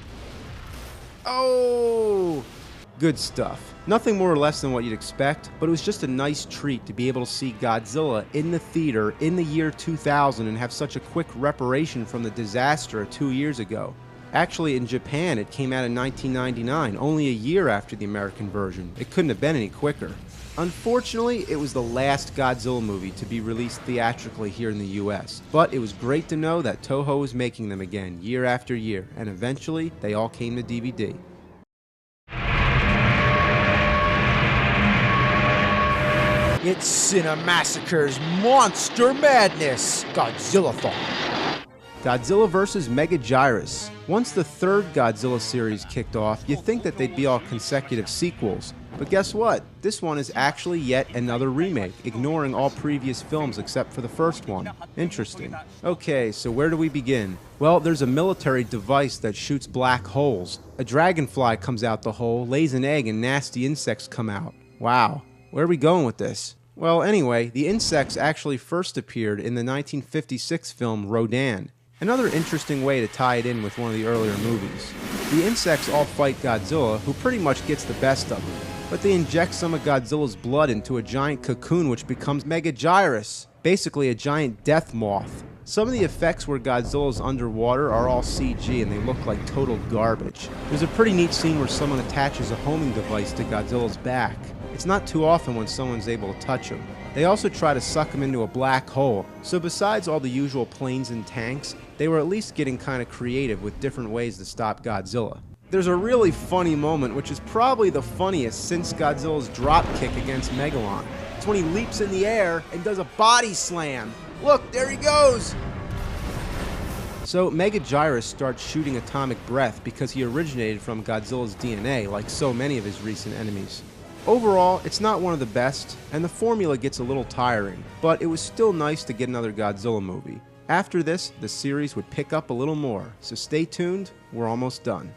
Oh! Good stuff. Nothing more or less than what you'd expect, but it was just a nice treat to be able to see Godzilla in the theater in the year 2000 and have such a quick reparation from the disaster of 2 years ago. Actually, in Japan, it came out in 1999, only a year after the American version. It couldn't have been any quicker. Unfortunately, it was the last Godzilla movie to be released theatrically here in the US, but it was great to know that Toho was making them again year after year, and eventually, they all came to DVD. It's Cinemassacre's Monster Madness, Godzillathon. Godzilla vs. Megagyrus. Once the third Godzilla series kicked off, you'd think that they'd be all consecutive sequels. But guess what? This one is actually yet another remake, ignoring all previous films except for the first one. Interesting. Okay, so where do we begin? Well, there's a military device that shoots black holes. A dragonfly comes out the hole, lays an egg, and nasty insects come out. Wow. Where are we going with this? Well, anyway, the insects actually first appeared in the 1956 film Rodan. Another interesting way to tie it in with one of the earlier movies. The insects all fight Godzilla, who pretty much gets the best of them. But they inject some of Godzilla's blood into a giant cocoon which becomes Megagyrus, basically a giant death moth. Some of the effects where Godzilla's underwater are all CG and they look like total garbage. There's a pretty neat scene where someone attaches a homing device to Godzilla's back. It's not too often when someone's able to touch him. They also try to suck him into a black hole, so besides all the usual planes and tanks, they were at least getting kind of creative with different ways to stop Godzilla. There's a really funny moment, which is probably the funniest since Godzilla's drop kick against Megalon. It's when he leaps in the air and does a body slam. Look, there he goes! So Megagyrus starts shooting atomic breath because he originated from Godzilla's DNA, like so many of his recent enemies. Overall, it's not one of the best, and the formula gets a little tiring, but it was still nice to get another Godzilla movie. After this, the series would pick up a little more, so stay tuned, we're almost done.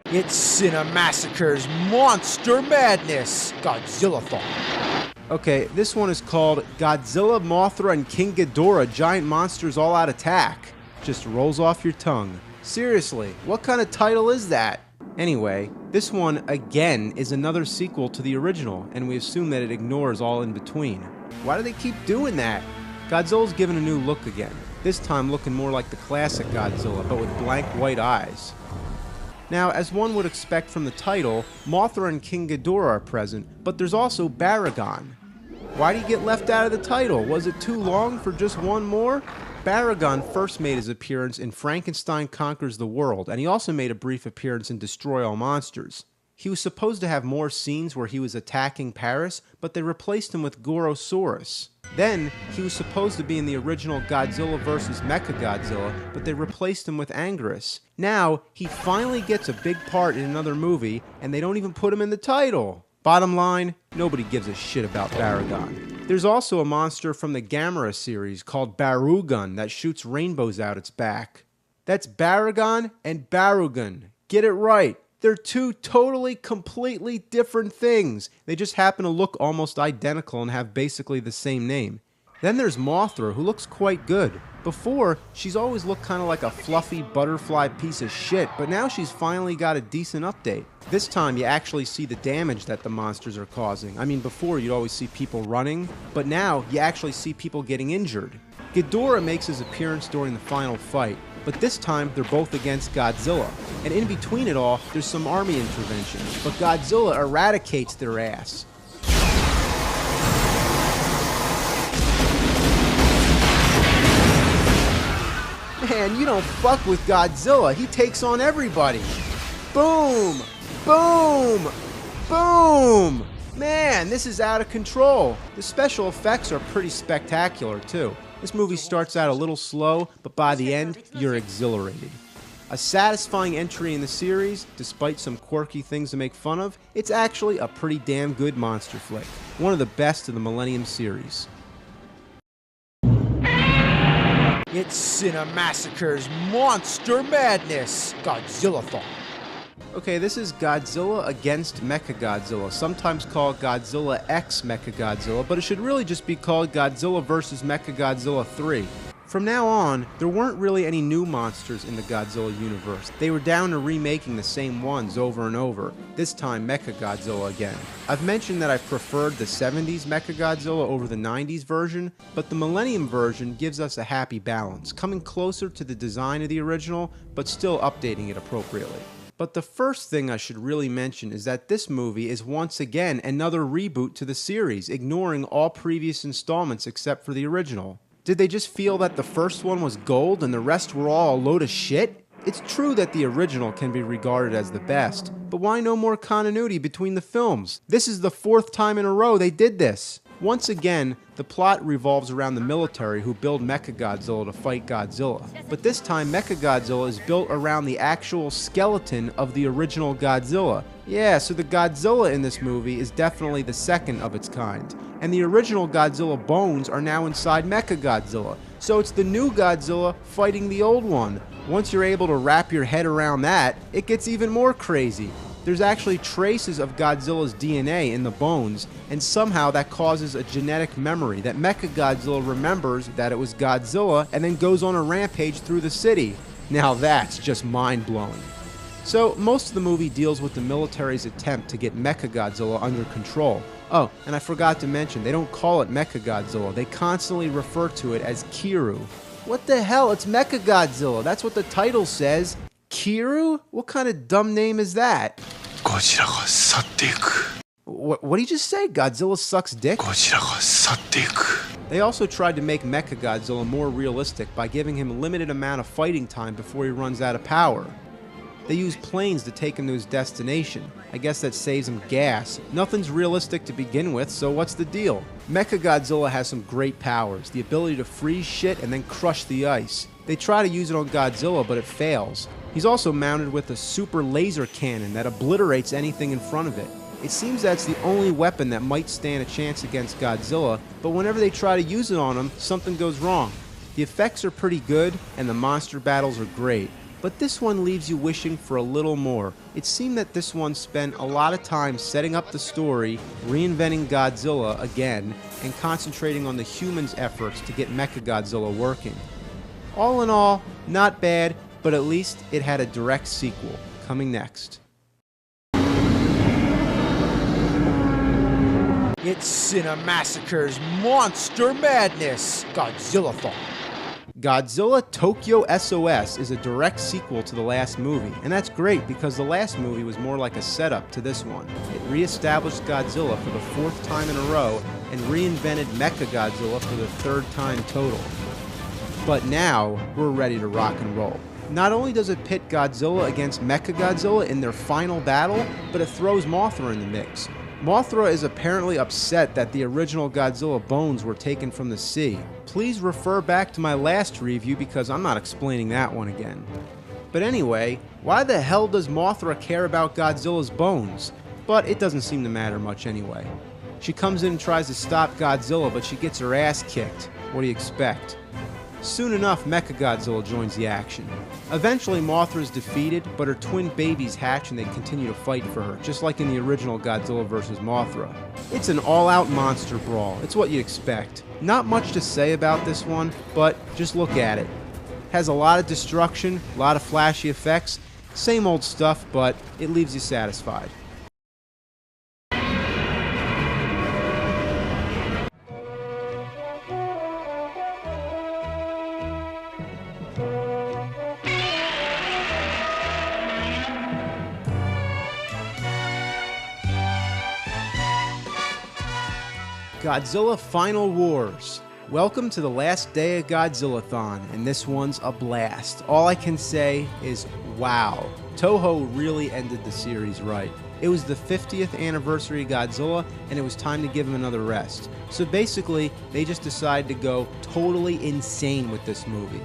It's Cinemassacre's Monster Madness, Godzillathon. Okay, this one is called Godzilla, Mothra, and King Ghidorah Giant Monsters All Out Attack. Just rolls off your tongue. Seriously, what kind of title is that? Anyway, this one, again, is another sequel to the original, and we assume that it ignores all in between. Why do they keep doing that? Godzilla's given a new look again. this time looking more like the classic Godzilla, but with blank white eyes. Now, as one would expect from the title, Mothra and King Ghidorah are present, but there's also Baragon. Why did he get left out of the title? Was it too long for just one more? Baragon first made his appearance in Frankenstein Conquers the World, and he also made a brief appearance in Destroy All Monsters. He was supposed to have more scenes where he was attacking Paris, but they replaced him with Gorosaurus. Then, he was supposed to be in the original Godzilla vs. Mechagodzilla, but they replaced him with Anguirus. Now, he finally gets a big part in another movie, and they don't even put him in the title. Bottom line, nobody gives a shit about Baragon. There's also a monster from the Gamera series called Barugan that shoots rainbows out its back. That's Baragon and Barugan. Get it right. They're two totally, completely different things. They just happen to look almost identical and have basically the same name. Then there's Mothra, who looks quite good. Before, she's always looked kind of like a fluffy butterfly piece of shit, but now she's finally got a decent update. This time, you actually see the damage that the monsters are causing. I mean, before you'd always see people running, but now you actually see people getting injured. Ghidorah makes his appearance during the final fight, but this time they're both against Godzilla. And in between it all, there's some army intervention, but Godzilla eradicates their ass. Man, you don't fuck with Godzilla. He takes on everybody. Boom! Boom! Boom! Man, this is out of control. The special effects are pretty spectacular, too. This movie starts out a little slow, but by the end, you're exhilarated. A satisfying entry in the series, despite some quirky things to make fun of, it's actually a pretty damn good monster flick. One of the best of the Millennium series. It's Cinemassacre's Monster Madness, Godzillathon. Okay, this is Godzilla against Mechagodzilla, sometimes called Godzilla X Mechagodzilla, but it should really just be called Godzilla vs. Mechagodzilla 3. From now on, there weren't really any new monsters in the Godzilla universe. They were down to remaking the same ones over and over, this time Mechagodzilla again. I've mentioned that I preferred the 70s Mechagodzilla over the 90s version, but the Millennium version gives us a happy balance, coming closer to the design of the original, but still updating it appropriately. But the first thing I should really mention is that this movie is once again another reboot to the series, ignoring all previous installments except for the original. Did they just feel that the first one was gold and the rest were all a load of shit? It's true that the original can be regarded as the best, but why no more continuity between the films? This is the 4th time in a row they did this. Once again, the plot revolves around the military who build Mechagodzilla to fight Godzilla. But this time, Mechagodzilla is built around the actual skeleton of the original Godzilla. Yeah, so the Godzilla in this movie is definitely the second of its kind. And the original Godzilla bones are now inside Mechagodzilla. So it's the new Godzilla fighting the old one. Once you're able to wrap your head around that, it gets even more crazy. There's actually traces of Godzilla's DNA in the bones, and somehow that causes a genetic memory that Mechagodzilla remembers that it was Godzilla and then goes on a rampage through the city. Now that's just mind-blowing. So most of the movie deals with the military's attempt to get Mechagodzilla under control. Oh, and I forgot to mention, they don't call it Mechagodzilla, they constantly refer to it as Kiru. What the hell, it's Mechagodzilla, that's what the title says. Kiru? What kind of dumb name is that? What did he just say? Godzilla sucks dick? They also tried to make Mechagodzilla more realistic by giving him a limited amount of fighting time before he runs out of power. They use planes to take him to his destination. I guess that saves him gas. Nothing's realistic to begin with, so what's the deal? Mechagodzilla has some great powers, the ability to freeze shit and then crush the ice. They try to use it on Godzilla, but it fails. He's also mounted with a super laser cannon that obliterates anything in front of it. It seems that's the only weapon that might stand a chance against Godzilla, but whenever they try to use it on him, something goes wrong. The effects are pretty good, and the monster battles are great. But this one leaves you wishing for a little more. It seemed that this one spent a lot of time setting up the story, reinventing Godzilla again, and concentrating on the humans' efforts to get Mechagodzilla working. All in all, not bad, but at least it had a direct sequel, coming next. It's Cinemassacre's Monster Madness, Godzillathon. Godzilla Tokyo SOS is a direct sequel to the last movie, and that's great because the last movie was more like a setup to this one. It re-established Godzilla for the 4th time in a row and reinvented Mechagodzilla for the 3rd time total. But now, we're ready to rock and roll. Not only does it pit Godzilla against Mechagodzilla in their final battle, but it throws Mothra in the mix. Mothra is apparently upset that the original Godzilla bones were taken from the sea. Please refer back to my last review because I'm not explaining that one again. But anyway, why the hell does Mothra care about Godzilla's bones? But it doesn't seem to matter much anyway. She comes in and tries to stop Godzilla, but she gets her ass kicked. What do you expect? Soon enough, Mechagodzilla joins the action. Eventually, Mothra is defeated, but her twin babies hatch and they continue to fight for her, just like in the original Godzilla vs. Mothra. It's an all-out monster brawl. It's what you'd expect. Not much to say about this one, but just look at it. Has a lot of destruction, a lot of flashy effects, same old stuff, but it leaves you satisfied. Godzilla Final Wars. Welcome to the last day of Godzillathon, and this one's a blast. All I can say is, wow. Toho really ended the series right. It was the 50th anniversary of Godzilla, and it was time to give him another rest. So basically, they just decided to go totally insane with this movie.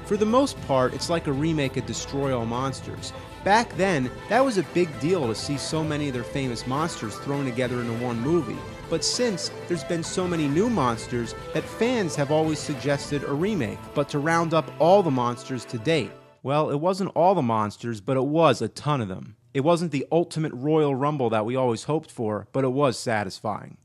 For the most part, it's like a remake of Destroy All Monsters. Back then, that was a big deal to see so many of their famous monsters thrown together into one movie. But since there's been so many new monsters that fans have always suggested a remake, but to round up all the monsters to date. Well, it wasn't all the monsters, but it was a ton of them. It wasn't the ultimate Royal Rumble that we always hoped for, but it was satisfying.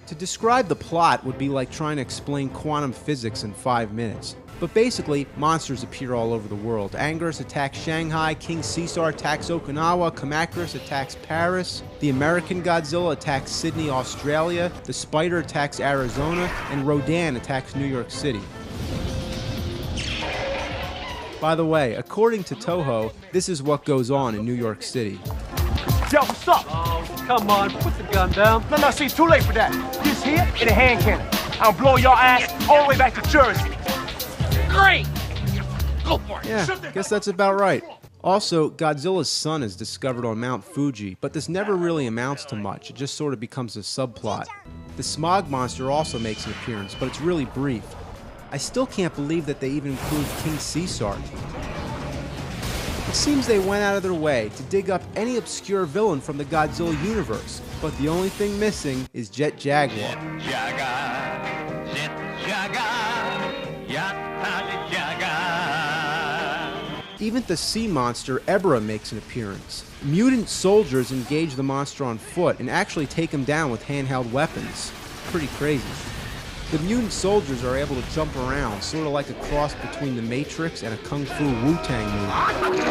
To describe the plot would be like trying to explain quantum physics in 5 minutes. But basically, monsters appear all over the world. Anguirus attacks Shanghai, King Caesar attacks Okinawa, Kamacuras attacks Paris, the American Godzilla attacks Sydney, Australia, the Spider attacks Arizona, and Rodan attacks New York City. By the way, according to Toho, this is what goes on in New York City. Yo, what's up? Oh, come on, put the gun down. No, see, it's too late for that. This here and a hand cannon. I'll blow your ass all the way back to Jersey. Great! Go for it! Yeah, guess that's about right. Also, Godzilla's son is discovered on Mount Fuji, but this never really amounts to much. It just sort of becomes a subplot. The smog monster also makes an appearance, but it's really brief. I still can't believe that they even include King Caesar. It seems they went out of their way to dig up any obscure villain from the Godzilla universe, but the only thing missing is Jet Jaguar. Even the sea monster Ebra makes an appearance. Mutant soldiers engage the monster on foot and actually take him down with handheld weapons. Pretty crazy. The mutant soldiers are able to jump around, sort of like a cross between the Matrix and a Kung Fu Wu-Tang movie.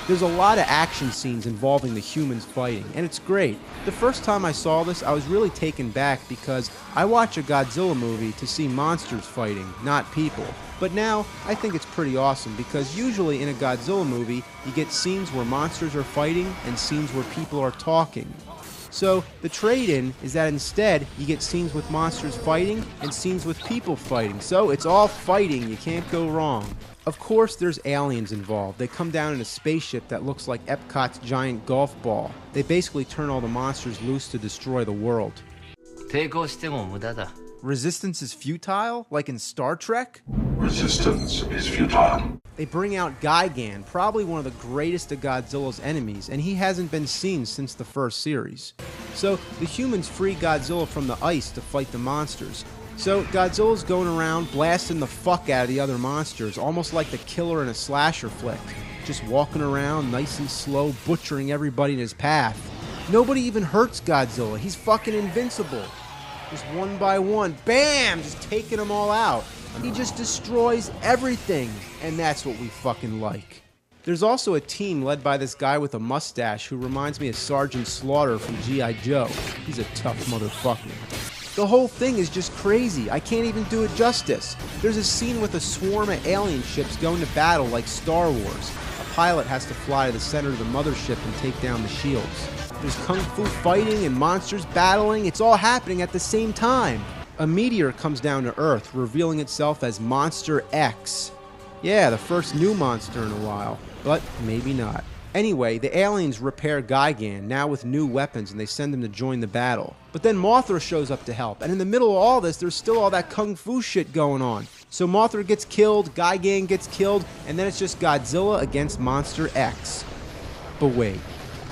There's a lot of action scenes involving the humans fighting, and it's great. The first time I saw this, I was really taken back because I watch a Godzilla movie to see monsters fighting, not people. But now, I think it's pretty awesome because usually in a Godzilla movie, you get scenes where monsters are fighting and scenes where people are talking. So the trade-in is that instead you get scenes with monsters fighting and scenes with people fighting. So it's all fighting, you can't go wrong. Of course there's aliens involved. They come down in a spaceship that looks like Epcot's giant golf ball. They basically turn all the monsters loose to destroy the world. Resistance is futile? Like in Star Trek? Resistance is futile. They bring out Gigan, probably one of the greatest of Godzilla's enemies, and he hasn't been seen since the first series. So the humans free Godzilla from the ice to fight the monsters. So Godzilla's going around blasting the fuck out of the other monsters, almost like the killer in a slasher flick. Just walking around nice and slow, butchering everybody in his path. Nobody even hurts Godzilla, he's fucking invincible. Just one by one, bam, just taking them all out. He just destroys everything, and that's what we fucking like. There's also a team led by this guy with a mustache who reminds me of Sergeant Slaughter from G.I. Joe. He's a tough motherfucker. The whole thing is just crazy. I can't even do it justice. There's a scene with a swarm of alien ships going to battle like Star Wars. A pilot has to fly to the center of the mothership and take down the shields. There's kung fu fighting and monsters battling. It's all happening at the same time. A meteor comes down to Earth, revealing itself as Monster X. Yeah, the first new monster in a while, but maybe not. Anyway, the aliens repair Gigan, now with new weapons, and they send him to join the battle. But then Mothra shows up to help, and in the middle of all this, there's still all that kung fu shit going on. So Mothra gets killed, Gigan gets killed, and then it's just Godzilla against Monster X. But wait.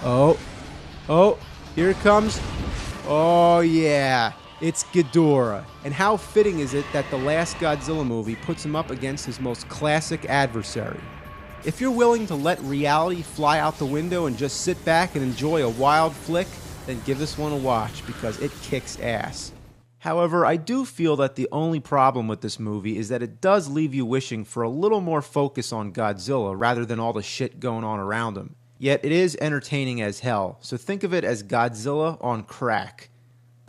Oh, here it comes. Oh yeah, it's Ghidorah. And how fitting is it that the last Godzilla movie puts him up against his most classic adversary? If you're willing to let reality fly out the window and just sit back and enjoy a wild flick, then give this one a watch because it kicks ass. However, I do feel that the only problem with this movie is that it does leave you wishing for a little more focus on Godzilla rather than all the shit going on around him. Yet it is entertaining as hell, so think of it as Godzilla on crack.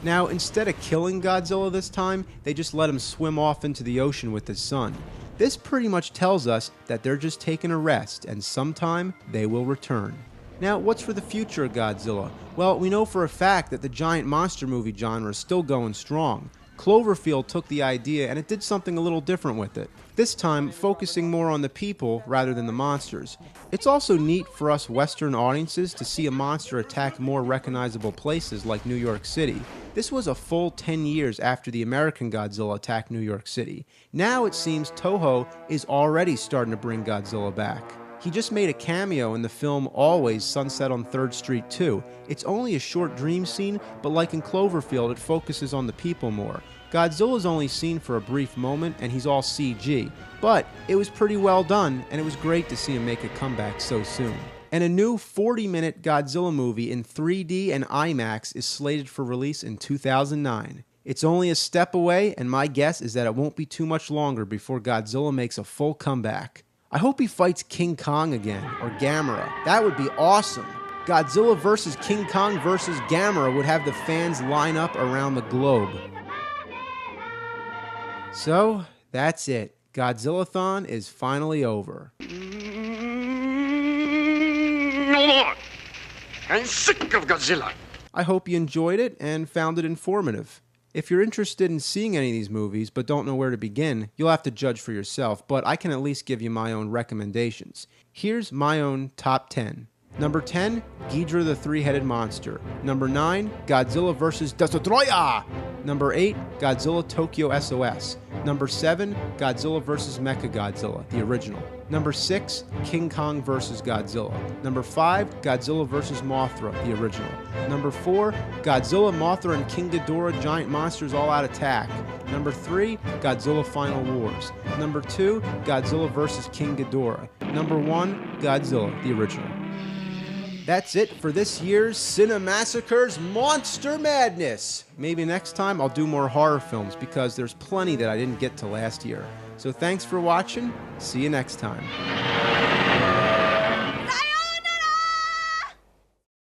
Now, instead of killing Godzilla this time, they just let him swim off into the ocean with his son. This pretty much tells us that they're just taking a rest, and sometime they will return. Now, what's for the future of Godzilla? Well, we know for a fact that the giant monster movie genre is still going strong. Cloverfield took the idea and it did something a little different with it. This time, focusing more on the people rather than the monsters. It's also neat for us Western audiences to see a monster attack more recognizable places like New York City. This was a full 10 years after the American Godzilla attacked New York City. Now it seems Toho is already starting to bring Godzilla back. He just made a cameo in the film Always Sunset on 3rd Street 2. It's only a short dream scene, but like in Cloverfield, it focuses on the people more. Godzilla's only seen for a brief moment, and he's all CG. But it was pretty well done, and it was great to see him make a comeback so soon. And a new 40-minute Godzilla movie in 3D and IMAX is slated for release in 2009. It's only a step away, and my guess is that it won't be too much longer before Godzilla makes a full comeback. I hope he fights King Kong again, or Gamera. That would be awesome. Godzilla vs. King Kong vs. Gamera would have the fans line up around the globe. So, that's it. Godzillathon is finally over. No more! I'm sick of Godzilla! I hope you enjoyed it and found it informative. If you're interested in seeing any of these movies but don't know where to begin, you'll have to judge for yourself, but I can at least give you my own recommendations. Here's my own top 10. Number 10, Ghidorah the Three-Headed Monster. Number 9, Godzilla vs. Destroyer. Number 8, Godzilla Tokyo SOS. Number 7, Godzilla vs. Mechagodzilla, the original. Number 6, King Kong vs. Godzilla. Number 5, Godzilla vs. Mothra, the original. Number 4, Godzilla, Mothra, and King Ghidorah Giant Monsters All Out Attack. Number 3, Godzilla Final Wars. Number 2, Godzilla vs. King Ghidorah. Number 1, Godzilla, the original. That's it for this year's Cinemassacre's Monster Madness. Maybe next time I'll do more horror films because there's plenty that I didn't get to last year. So thanks for watching. See you next time.